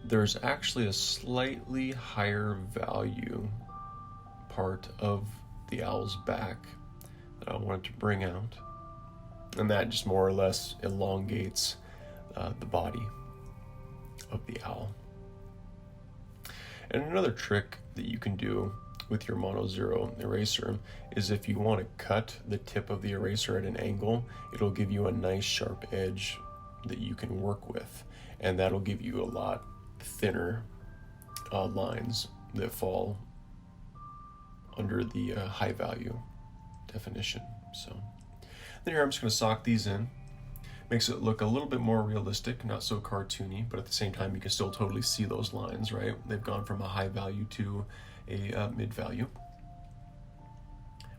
S2: there's actually a slightly higher value part of the owl's back that I wanted to bring out, and that just more or less elongates the body of the owl. And another trick that you can do with your mono zero eraser is if you want to cut the tip of the eraser at an angle, it'll give you a nice sharp edge that you can work with, and that'll give you a lot thinner lines that fall under the high value definition. So then here I'm just going to sock these in. Makes it look a little bit more realistic, not so cartoony, but at the same time you can still totally see those lines, right? They've gone from a high value to a mid value,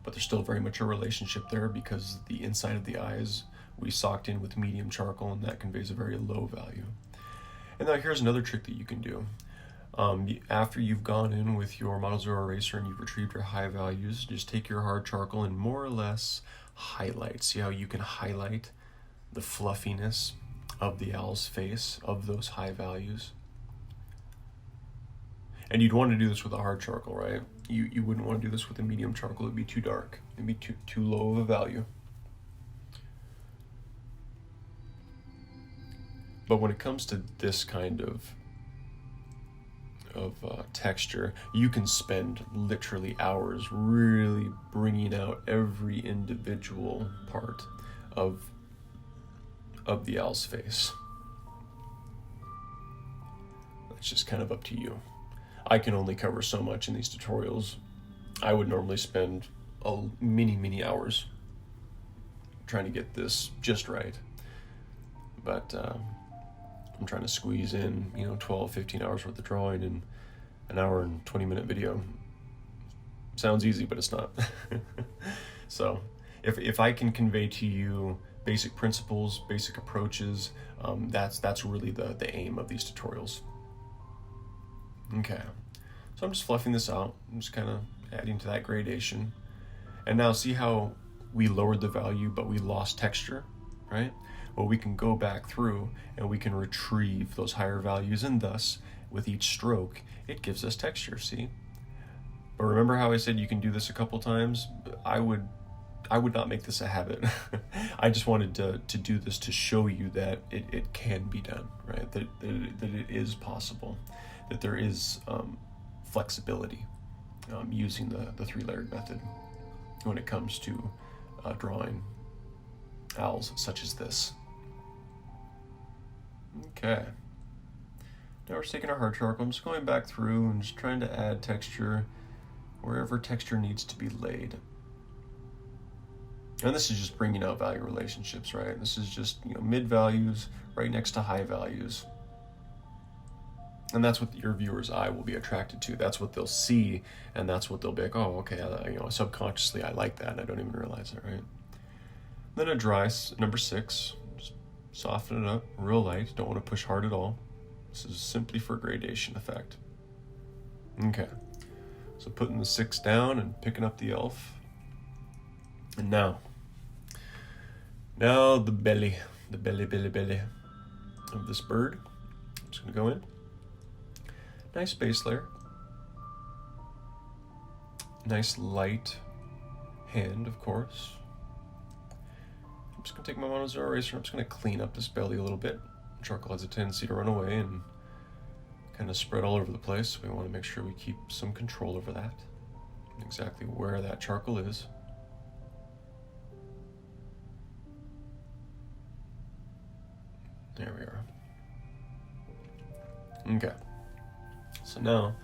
S2: but there's still very much a relationship there because the inside of the eyes we socked in with medium charcoal, and that conveys a very low value. And now here's another trick that you can do. After you've gone in with your mono zero eraser and you've retrieved your high values, just take your hard charcoal and more or less highlight. See how you can highlight the fluffiness of the owl's face of those high values? And you'd want to do this with a hard charcoal, right? You wouldn't want to do this with a medium charcoal. It'd be too dark. It'd be too low of a value. But when it comes to this kind of texture, you can spend literally hours really bringing out every individual part of the owl's face. It's just kind of up to you. I can only cover so much in these tutorials. I would normally spend many hours trying to get this just right. But I'm trying to squeeze in, 12, 15 hours worth of drawing in an hour and 20-minute video. Sounds easy, but it's not. So if I can convey to you basic principles, basic approaches, that's really the aim of these tutorials. Okay, so I'm just fluffing this out. I'm just kind of adding to that gradation. And now see how we lowered the value, but we lost texture, right? Well, we can go back through and we can retrieve those higher values, and thus, with each stroke, it gives us texture, see? But remember how I said you can do this a couple times? I would not make this a habit. I just wanted to do this to show you that it can be done, right? That it is possible, that there is flexibility using the three-layered method when it comes to drawing owls such as this. Okay. Now we're just taking our hard charcoal. I'm just going back through and just trying to add texture wherever texture needs to be laid. And this is just bringing out value relationships, right? This is just, mid values right next to high values. And that's what your viewer's eye will be attracted to. That's what they'll see, and that's what they'll be like, oh, okay, subconsciously I like that, and I don't even realize it, right? Then a dry, number 6, just soften it up, real light, don't want to push hard at all. This is simply for gradation effect. Okay, so putting the 6 down and picking up the elf. And now the belly of this bird. I'm just gonna go in. Nice base layer. Nice light hand, of course. I'm just gonna take my mono zero eraser. I'm just gonna clean up this belly a little bit. Charcoal has a tendency to run away and kind of spread all over the place, so we want to make sure we keep some control over that. exactly where that charcoal is. There we are. Okay. So now,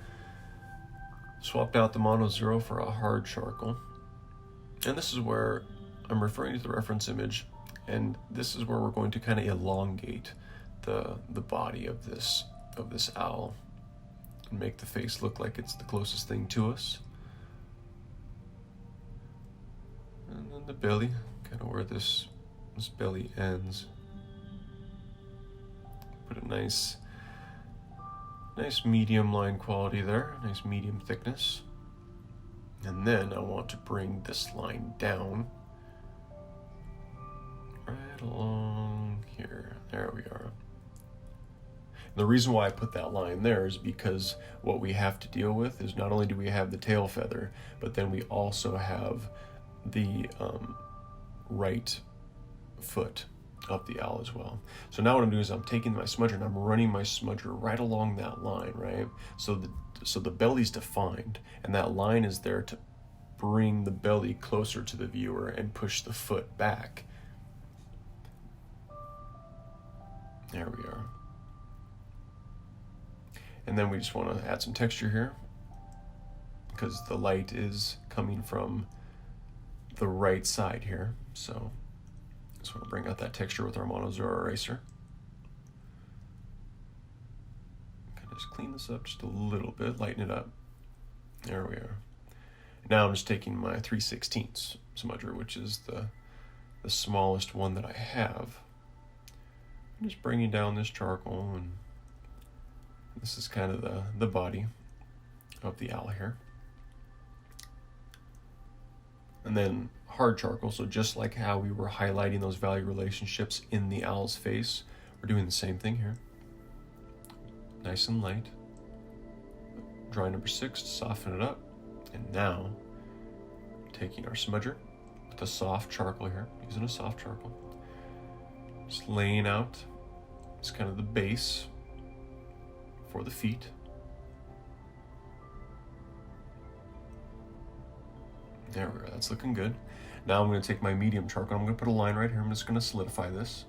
S2: swapped out the mono zero for a hard charcoal. And this is where I'm referring to the reference image, and this is where we're going to kind of elongate the body of this owl and make the face look like it's the closest thing to us. And then the belly, kind of where this belly ends. Put a nice medium line quality there, nice medium thickness. And then I want to bring this line down right along here. There we are. And the reason why I put that line there is because what we have to deal with is not only do we have the tail feather, but then we also have the right foot of the owl as well. So now what I'm doing is I'm taking my smudger and I'm running my smudger right along that line, right? So the belly's defined, and that line is there to bring the belly closer to the viewer and push the foot back. There we are. And then we just want to add some texture here because the light is coming from the right side here. So just want to bring out that texture with our mono zero eraser. Kind of just clean this up just a little bit, lighten it up. There we are. Now I'm just taking my 3/16 smudger, which is the smallest one that I have. I'm just bringing down this charcoal, and this is kind of the body of the owl here. And then hard charcoal, so just like how we were highlighting those value relationships in the owl's face, we're doing the same thing here. Nice and light. Dry number 6 to soften it up. And now, taking our smudger with a soft charcoal here, using a soft charcoal, just laying out, it's kind of the base for the feet. There we go, that's looking good. Now I'm going to take my medium charcoal, I'm going to put a line right here, I'm just going to solidify this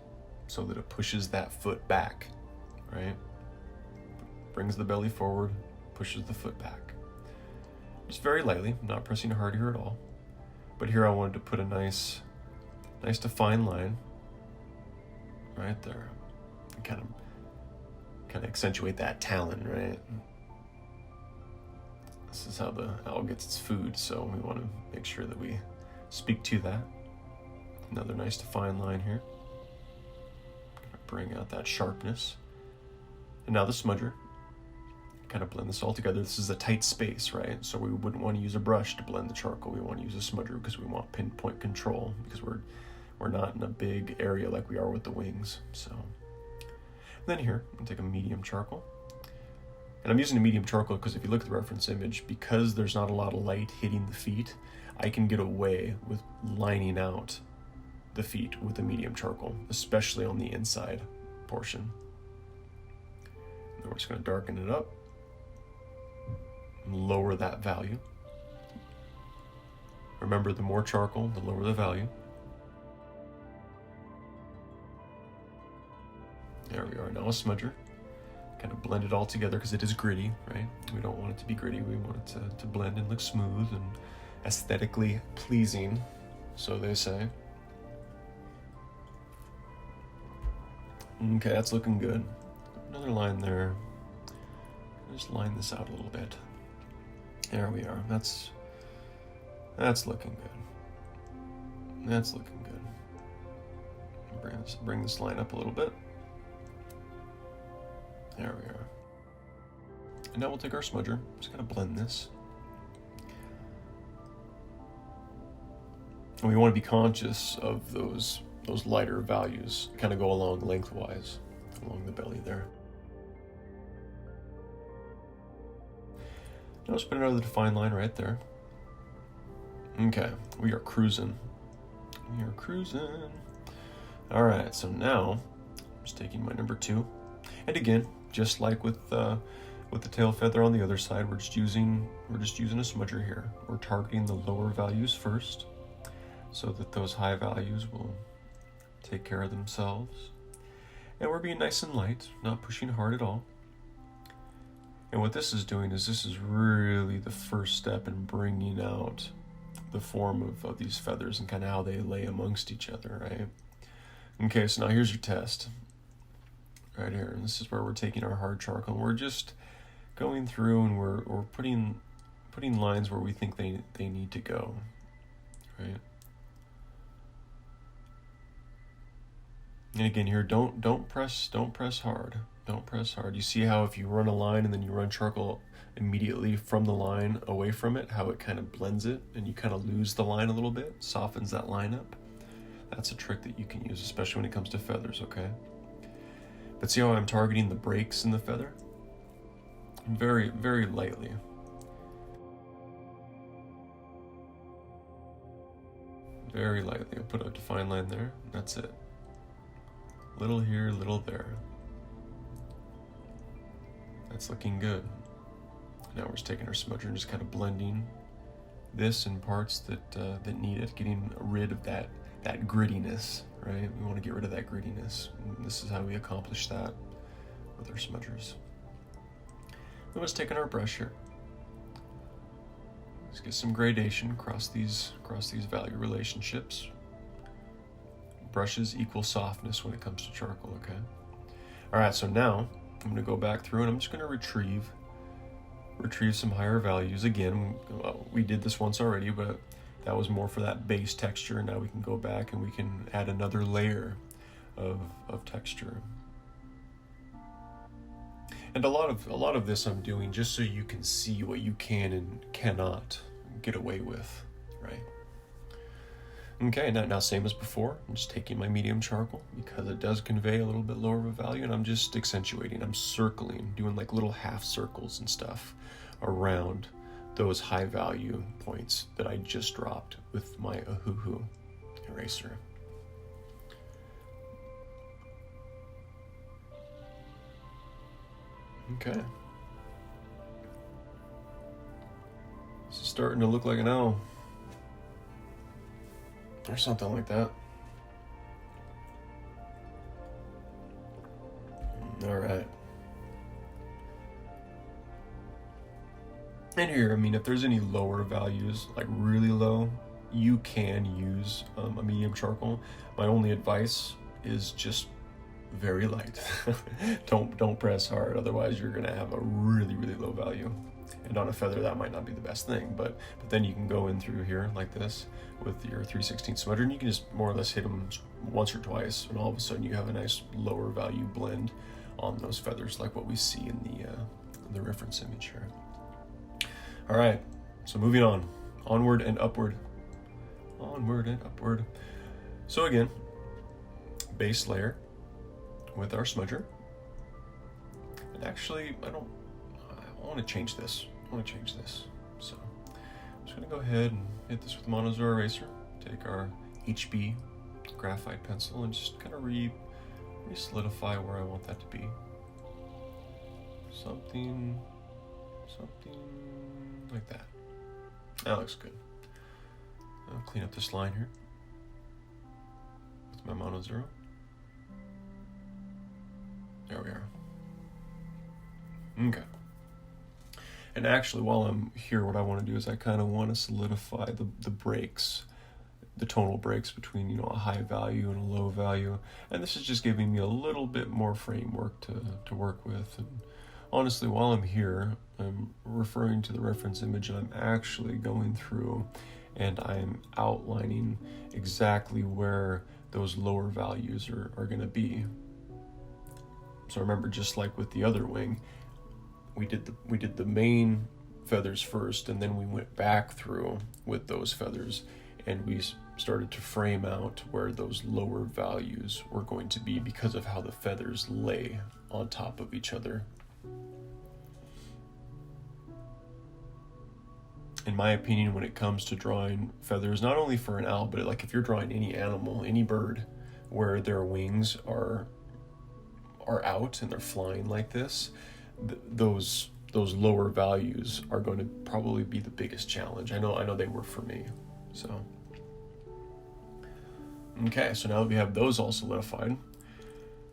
S2: so that it pushes that foot back, right? Brings the belly forward, pushes the foot back. Just very lightly, I'm not pressing hard here at all. But here I wanted to put a nice defined line right there. And kind of accentuate that talon, right? This is how the owl gets its food, so we want to make sure that we speak to that. Another nice defined line here. Bring out that sharpness. And now the smudger. Kind of blend this all together. This is a tight space, right? So we wouldn't want to use a brush to blend the charcoal. We want to use a smudger because we want pinpoint control, because we're not in a big area like we are with the wings. So then here, I'm going to take a medium charcoal. And I'm using a medium charcoal because if you look at the reference image, because there's not a lot of light hitting the feet, I can get away with lining out the feet with a medium charcoal, especially on the inside portion. Then we're just going to darken it up. Lower that value. Remember, the more charcoal, the lower the value. There we are. Now a smudger. Kind of blend it all together because it is gritty, right? We don't want it to be gritty. We want it to blend and look smooth and aesthetically pleasing, so they say. Okay, that's looking good. Another line there. Just line this out a little bit. There we are. That's looking good. That's looking good. Bring this line up a little bit. There we are. And now we'll take our smudger. Just gonna blend this. And we want to be conscious of those lighter values. Kind of go along lengthwise, along the belly there. Now let's put another defined line right there. Okay, we are cruising. We are cruising. All right, so now I'm just taking my number 2. And again, just like with With the tail feather on the other side, we're just using a smudger here. We're targeting the lower values first, so that those high values will take care of themselves. And we're being nice and light, not pushing hard at all. And what this is doing is this is really the first step in bringing out the form of these feathers and kind of how they lay amongst each other, right? Okay, so now here's your test. Right here, and this is where we're taking our hard charcoal, and we're just going through and we're putting lines where we think they need to go, right? And again here, don't press hard. Don't press hard. You see how if you run a line and then you run charcoal immediately from the line away from it, how it kind of blends it and you kind of lose the line a little bit, softens that line up. That's a trick that you can use, especially when it comes to feathers, okay? But see how I'm targeting the breaks in the feather? Very, very lightly. Very lightly. I'll put a defined line there. That's it. Little here, little there. That's looking good. Now we're just taking our smudger and just kind of blending this in parts that need it, getting rid of that grittiness, right? We want to get rid of that grittiness. And this is how we accomplish that with our smudgers. Then let's take in our brush here. Let's get some gradation across these value relationships. Brushes equal softness when it comes to charcoal, okay? All right, so now I'm going to go back through and I'm just going to retrieve some higher values. Again, we did this once already, but that was more for that base texture. Now we can go back and we can add another layer of texture. And a lot of this I'm doing just so you can see what you can and cannot get away with, right? Okay, now same as before, I'm just taking my medium charcoal because it does convey a little bit lower of a value, and I'm just accentuating, I'm circling, doing like little half circles and stuff around those high value points that I just dropped with my Ahuhu eraser. Okay. This is starting to look like an owl. Or something like that. All right. And here, I mean, if there's any lower values, like really low, you can use a medium charcoal. My only advice is just very light. Don't press hard, otherwise you're gonna have a really, really low value. And on a feather, that might not be the best thing, but then you can go in through here like this with your 3/16 smudger, and you can just more or less hit them once or twice, and all of a sudden you have a nice lower value blend on those feathers, like what we see in the reference image here. All right, so moving on, onward and upward, onward and upward. So again, base layer with our smudger, and actually I want to change this. So I'm just going to go ahead and hit this with the Monozoa eraser. Take our HB graphite pencil and just kind of re-solidify where I want that to be. Something like that. That looks good. I'll clean up this line here with my Monozoa. There we are. Okay. And actually, while I'm here, what I want to do is I kind of want to solidify the breaks, the tonal breaks between, you know, a high value and a low value. And this is just giving me a little bit more framework to work with. And honestly, while I'm here, I'm referring to the reference image, and I'm actually going through and I'm outlining exactly where those lower values are going to be. So remember, just like with the other wing, we did the main feathers first, and then we went back through with those feathers, and we started to frame out where those lower values were going to be because of how the feathers lay on top of each other. In my opinion, when it comes to drawing feathers, not only for an owl, but like if you're drawing any animal, any bird, where their wings are out and they're flying like this, those those lower values are going to probably be the biggest challenge. I know they were for me. So, okay, so now that we have those all solidified,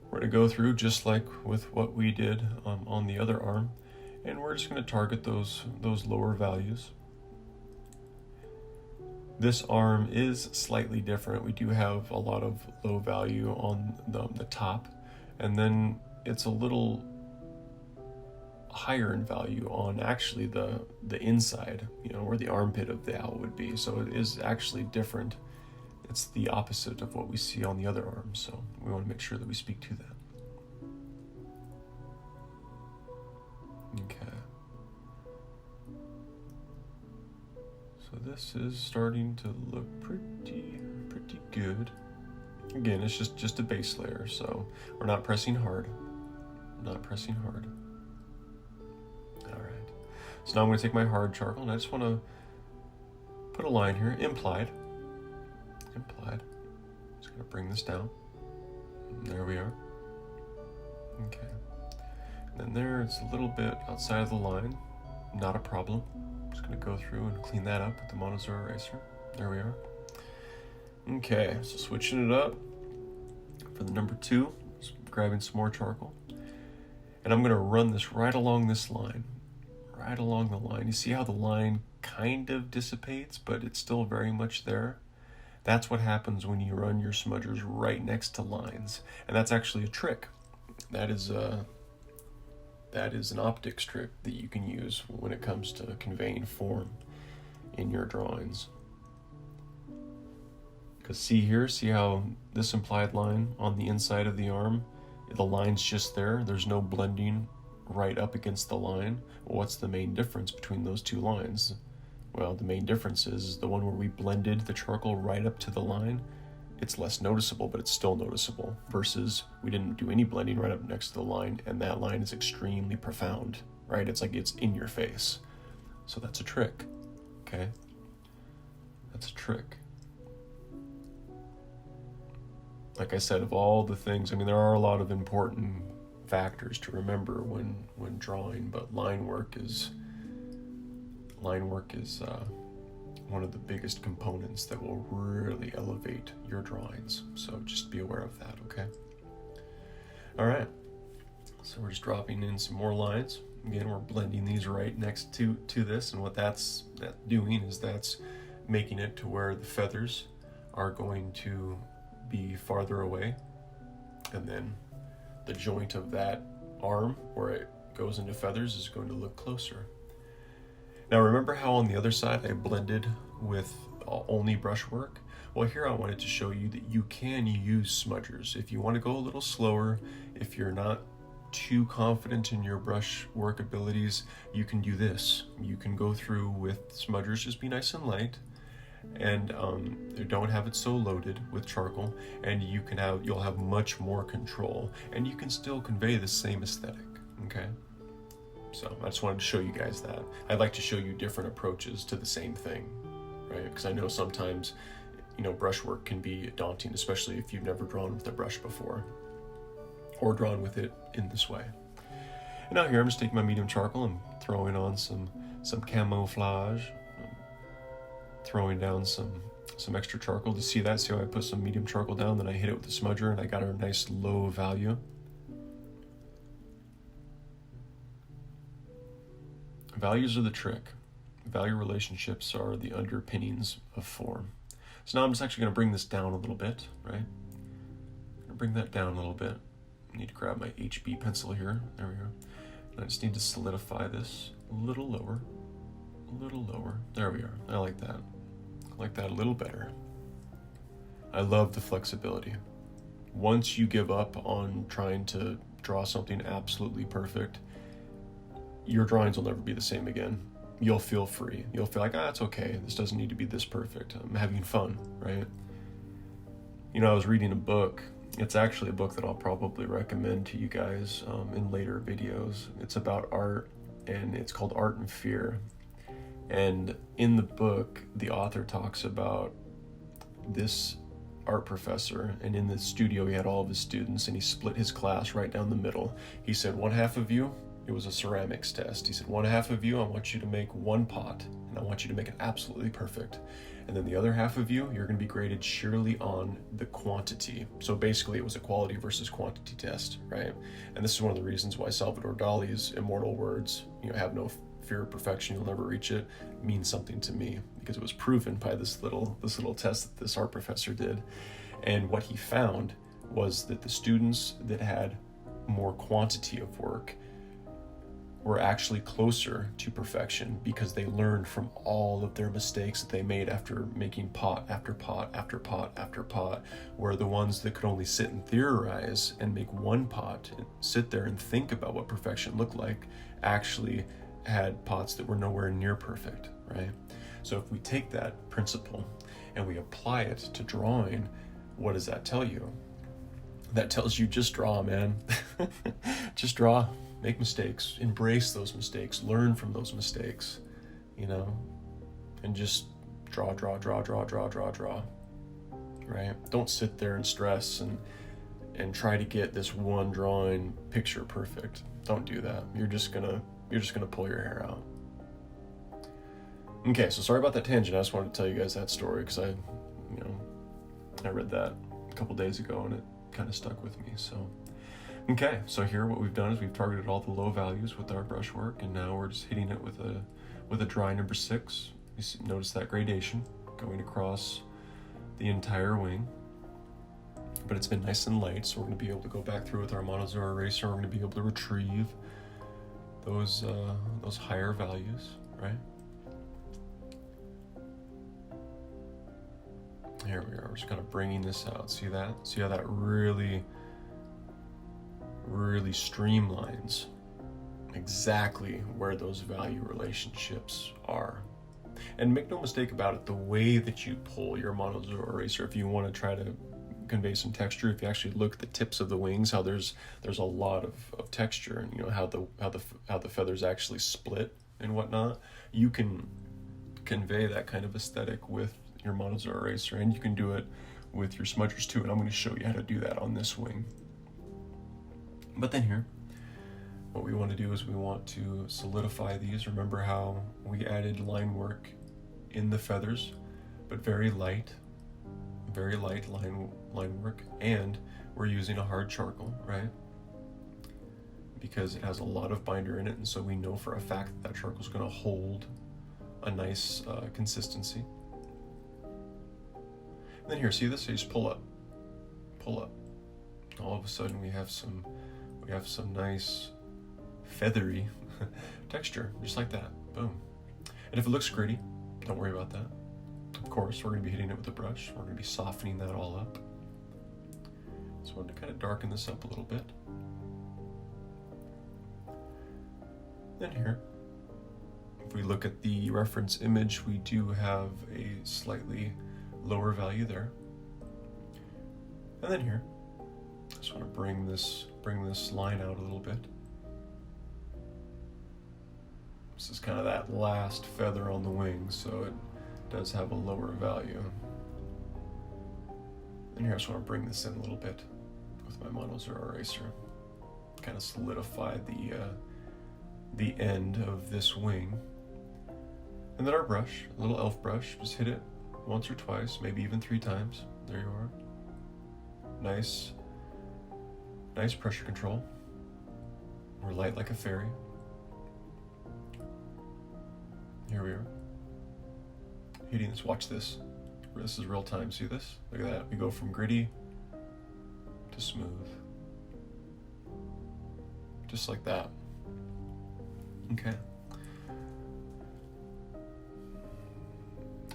S2: we're going to go through just like with what we did on the other arm, and we're just going to target those lower values. This arm is slightly different. We do have a lot of low value on the top, and then it's a little higher in value on actually the inside, where the armpit of the owl would be. So it is actually different. It's the opposite of what we see on the other arm. So we want to make sure that we speak to that. Okay. So this is starting to look pretty good. Again, it's just a base layer, so we're not pressing hard. Alright, so now I'm going to take my hard charcoal, and I just want to put a line here, implied. Just going to bring this down. And there we are. Okay. And then there, it's a little bit outside of the line. Not a problem. Just going to go through and clean that up with the Monozoy eraser. There we are. Okay, so switching it up for the number 2, just grabbing some more charcoal. And I'm going to run this right along this line. Right along the line. You see how the line kind of dissipates, but it's still very much there? That's what happens when you run your smudgers right next to lines. And that's actually a trick. That is an optics trick that you can use when it comes to conveying form in your drawings. Because see how this implied line on the inside of the arm, the line's just there. There's no blending right up against the line. Well, what's the main difference between those two lines? Well, the main difference is the one where we blended the charcoal right up to the line. It's less noticeable, but it's still noticeable, versus we didn't do any blending right up next to the line, and that line is extremely profound, right? It's like it's in your face. So that's a trick, okay? That's a trick. Like I said, of all the things, I mean, there are a lot of important factors to remember when drawing, but line work is one of the biggest components that will really elevate your drawings. So just be aware of that, okay? All right, so we're just dropping in some more lines. Again, we're blending these right next to this, and what that's doing is that's making it to where the feathers are going to be farther away, and then the joint of that arm where it goes into feathers is going to look closer. Now remember how on the other side I blended with only brushwork? Well, here I wanted to show you that you can use smudgers. If you want to go a little slower, if you're not too confident in your brushwork abilities, you can do this. You can go through with smudgers, just be nice and light, and don't have it so loaded with charcoal, and you'll have much more control, and you can still convey the same aesthetic, okay? So I just wanted to show you guys that. I'd like to show you different approaches to the same thing, right? Because I know sometimes, brushwork can be daunting, especially if you've never drawn with a brush before, or drawn with it in this way. And now here I'm just taking my medium charcoal and throwing on some camouflage, throwing down some extra charcoal. To see that, see how I put some medium charcoal down, then I hit it with the smudger, and I got a nice low value. Values are the trick. Value relationships are the underpinnings of form. So now I'm just actually going to bring this down a little bit, right? I'm going to bring that down a little bit. I need to grab my HB pencil here. There we go. And I just need to solidify this a little lower. There we are. I like that. I like that a little better. I love the flexibility. Once you give up on trying to draw something absolutely perfect, your drawings will never be the same again. You'll feel free. You'll feel like, it's okay. This doesn't need to be this perfect. I'm having fun, right? I was reading a book. It's actually a book that I'll probably recommend to you guys in later videos. It's about art, and it's called Art and Fear. And in the book, the author talks about this art professor, and in the studio he had all of his students, and he split his class right down the middle. He said, one half of you It was a ceramics test. He said, one half of you, I want you to make one pot, and I want you to make it absolutely perfect. And then the other half of you, you're going to be graded sheerly on the quantity. So basically it was a quality versus quantity test, right? And this is one of the reasons why Salvador Dali's immortal words, have no fear of perfection, you'll never reach it, means something to me, because it was proven by this little test that this art professor did. And what he found was that the students that had more quantity of work were actually closer to perfection, because they learned from all of their mistakes that they made after making pot after pot after pot after pot, where the ones that could only sit and theorize and make one pot and sit there and think about what perfection looked like actually had pots that were nowhere near perfect, right? So if we take that principle and we apply it to drawing, what does that tell you? That tells you just draw, man. Just draw. Make mistakes, embrace those mistakes, learn from those mistakes, and just draw, right? Don't sit there and stress and try to get this one drawing picture perfect. Don't do that. You're just gonna pull your hair out. Okay, so sorry about that tangent. I just wanted to tell you guys that story because I read that a couple days ago and it kind of stuck with me, so. Okay, so here what we've done is we've targeted all the low values with our brushwork, and now we're just hitting it with a dry number 6. You notice that gradation going across the entire wing, but it's been nice and light, so we're going to be able to go back through with our Monozor eraser. We're going to be able to retrieve those higher values, right? Here we are. We're just kind of bringing this out. See that? See how that really streamlines exactly where those value relationships are. And make no mistake about it, the way that you pull your Monozor eraser, if you want to try to convey some texture, if you actually look at the tips of the wings, how there's a lot of texture, and how the feathers actually split and whatnot, you can convey that kind of aesthetic with your Monozor eraser, and you can do it with your smudgers too, and I'm going to show you how to do that on this wing. But then here, what we want to do is we want to solidify these. Remember how we added line work in the feathers, but very light line work, and we're using a hard charcoal, right? Because it has a lot of binder in it, and so we know for a fact that charcoal is going to hold a nice consistency. And then here, see this? So you just pull up. All of a sudden we have some nice feathery texture, just like that. Boom. And if it looks gritty, don't worry about that. Of course, we're going to be hitting it with a brush. We're going to be softening that all up. So I want to kind of darken this up a little bit. Then here, if we look at the reference image, we do have a slightly lower value there. And then here, I just want to bring this line out a little bit. This is kind of that last feather on the wing, so it does have a lower value. And here I just want to bring this in a little bit with my Monozor eraser. Kind of solidify the end of this wing. And then our brush, a little elf brush, just hit it once or twice, maybe even 3 times. There you are. Nice pressure control. We're light like a fairy. Here we are. Hitting this, watch this. This is real time, see this? Look at that, we go from gritty to smooth. Just like that. Okay.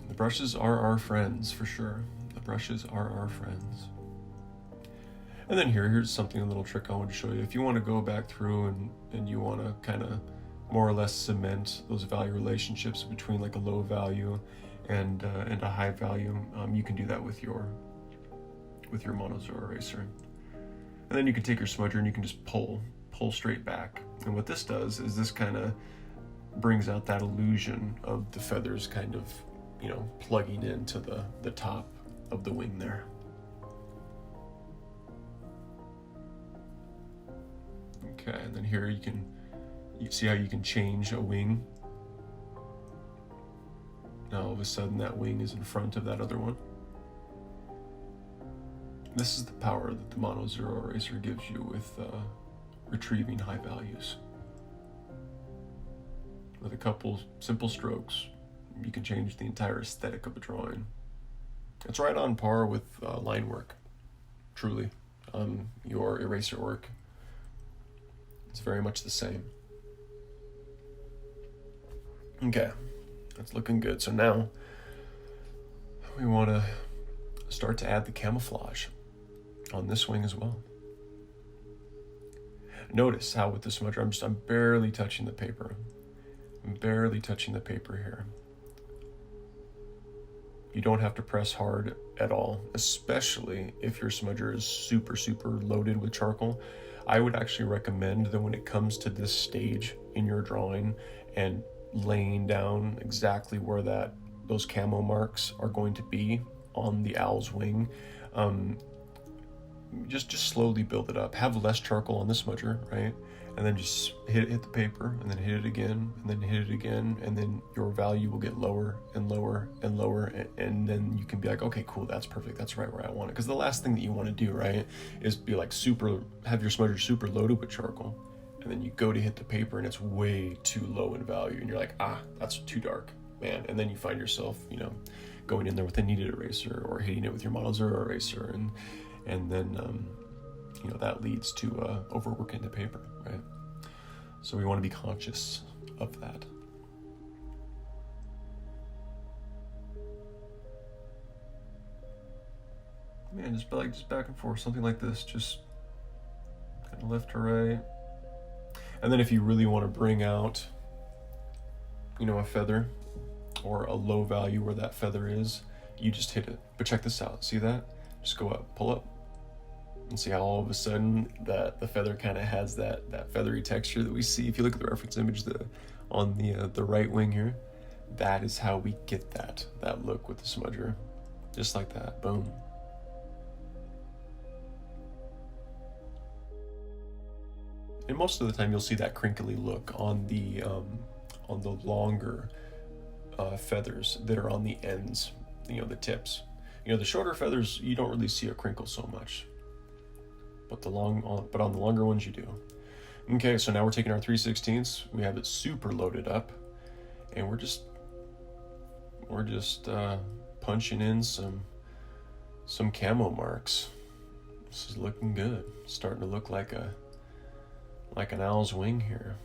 S2: The brushes are our friends, for sure. The brushes are our friends. And then here's something, a little trick I want to show you. If you want to go back through and you want to kind of more or less cement those value relationships between like a low value and a high value, you can do that with your Monozor eraser. And then you can take your smudger and you can just pull straight back. And what this does is this kind of brings out that illusion of the feathers kind of, plugging into the top of the wing there. Okay, and then here you can You see how you can change a wing? Now all of a sudden that wing is in front of that other one. This is the power that the Mono Zero Eraser gives you with retrieving high values. With a couple simple strokes, you can change the entire aesthetic of a drawing. It's right on par with line work, truly. Your eraser work, it's very much the same. Okay, that's looking good. So now we want to start to add the camouflage on this wing as well. Notice how with the smudger, I'm barely touching the paper. I'm barely touching the paper here. You don't have to press hard at all, especially if your smudger is super, super loaded with charcoal. I would actually recommend that when it comes to this stage in your drawing and laying down exactly where those camo marks are going to be on the owl's wing, just slowly build it up. Have less charcoal on the smudger, right? And then just hit the paper, and then hit it again, and then hit it again, and then your value will get lower and lower and lower, and then you can be like, okay, cool, that's perfect, that's right where I want it. Because the last thing that you want to do, right, is be like have your smudger super loaded with charcoal, and then you go to hit the paper and it's way too low in value, and you're like, that's too dark, man. And then you find yourself, going in there with a kneaded eraser or hitting it with your Mono Zero eraser, and then that leads to overworking the paper, right? So we want to be conscious of that. Man, just back and forth, something like this, just kind of left to right. And then if you really want to bring out, a feather or a low value where that feather is, you just hit it. But check this out, see that? Just go up, pull up, and see how all of a sudden that the feather kind of has that feathery texture that we see. If you look at the reference image on the right wing here, that is how we get that look with the smudger. Just like that, boom. And most of the time you'll see that crinkly look on the longer feathers that are on the ends, the tips. The shorter feathers, you don't really see a crinkle so much. But on the longer ones you do. Okay, so now we're taking our 3/16. We have it super loaded up, and we're just punching in some camo marks. This is looking good. It's starting to look like an owl's wing here.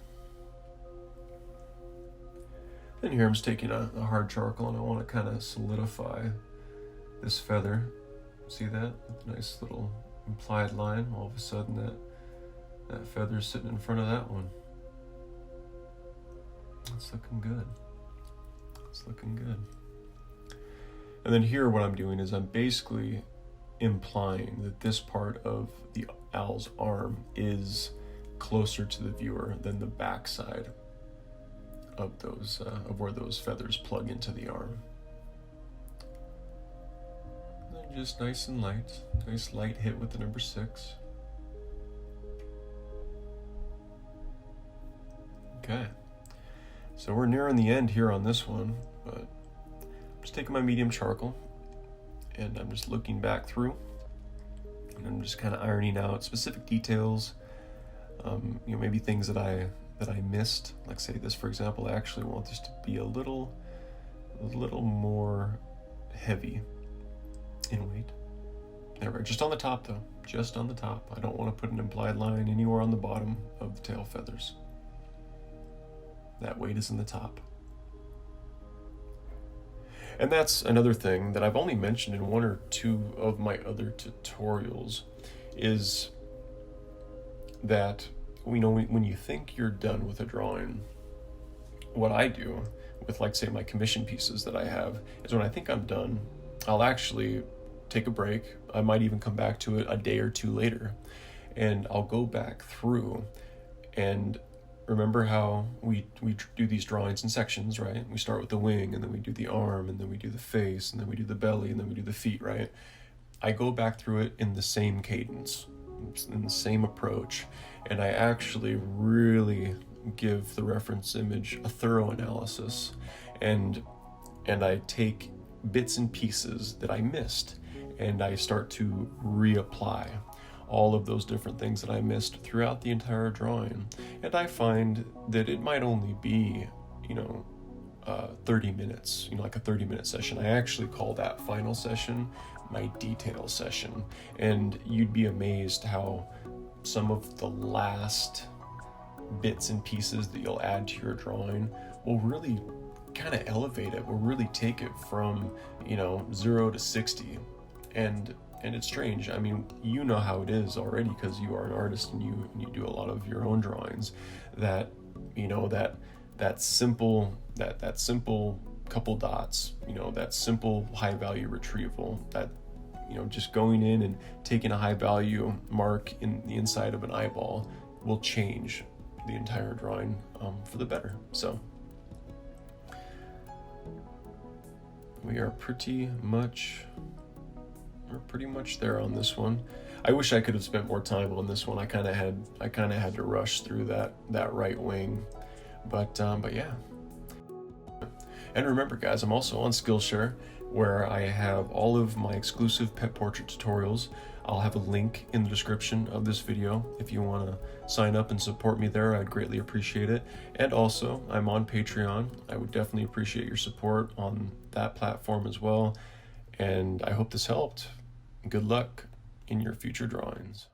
S2: Then here I'm just taking a hard charcoal, and I want to kind of solidify this feather. See that? Nice little implied line. All of a sudden that feather's sitting in front of that one. It's looking good. It's looking good. And then here what I'm doing is I'm basically implying that this part of the owl's arm is closer to the viewer than the back side of those of where those feathers plug into the arm. Just nice and light. Nice light hit with the number 6. Okay. So we're nearing the end here on this one, but I'm just taking my medium charcoal and I'm just looking back through, and I'm just kind of ironing out specific details, maybe things that I missed. Like say this, for example, I actually want this to be a little more heavy in weight. There we go. Just on the top though. Just on the top. I don't want to put an implied line anywhere on the bottom of the tail feathers. That weight is in the top. And that's another thing that I've only mentioned in 1 or 2 of my other tutorials, is that when you think you're done with a drawing, what I do with, like, say, my commission pieces that I have is when I think I'm done, I'll actually take a break. I might even come back to it a day or 2 later, and I'll go back through and remember how we do these drawings in sections, right? We start with the wing, and then we do the arm, and then we do the face, and then we do the belly, and then we do the feet, right? I go back through it in the same cadence, in the same approach, and I actually really give the reference image a thorough analysis, and I take bits and pieces that I missed, and I start to reapply all of those different things that I missed throughout the entire drawing. And I find that it might only be, 30 minutes, like a 30-minute session. I actually call that final session my detail session. And you'd be amazed how some of the last bits and pieces that you'll add to your drawing will really kind of elevate it, will really take it from, 0 to 60. And it's strange. I mean, you know how it is already because you are an artist and you do a lot of your own drawings, that, that simple couple dots, that simple high value retrieval, that, just going in and taking a high value mark in the inside of an eyeball will change the entire drawing for the better. So we're pretty much there on this one. I wish I could have spent more time on this one. I kind of had to rush through that right wing, but yeah. And remember, guys, I'm also on Skillshare, where I have all of my exclusive pet portrait tutorials. I'll have a link in the description of this video if you want to sign up and support me there. I'd greatly appreciate it. And also, I'm on Patreon. I would definitely appreciate your support on that platform as well. And I hope this helped. Good luck in your future drawings.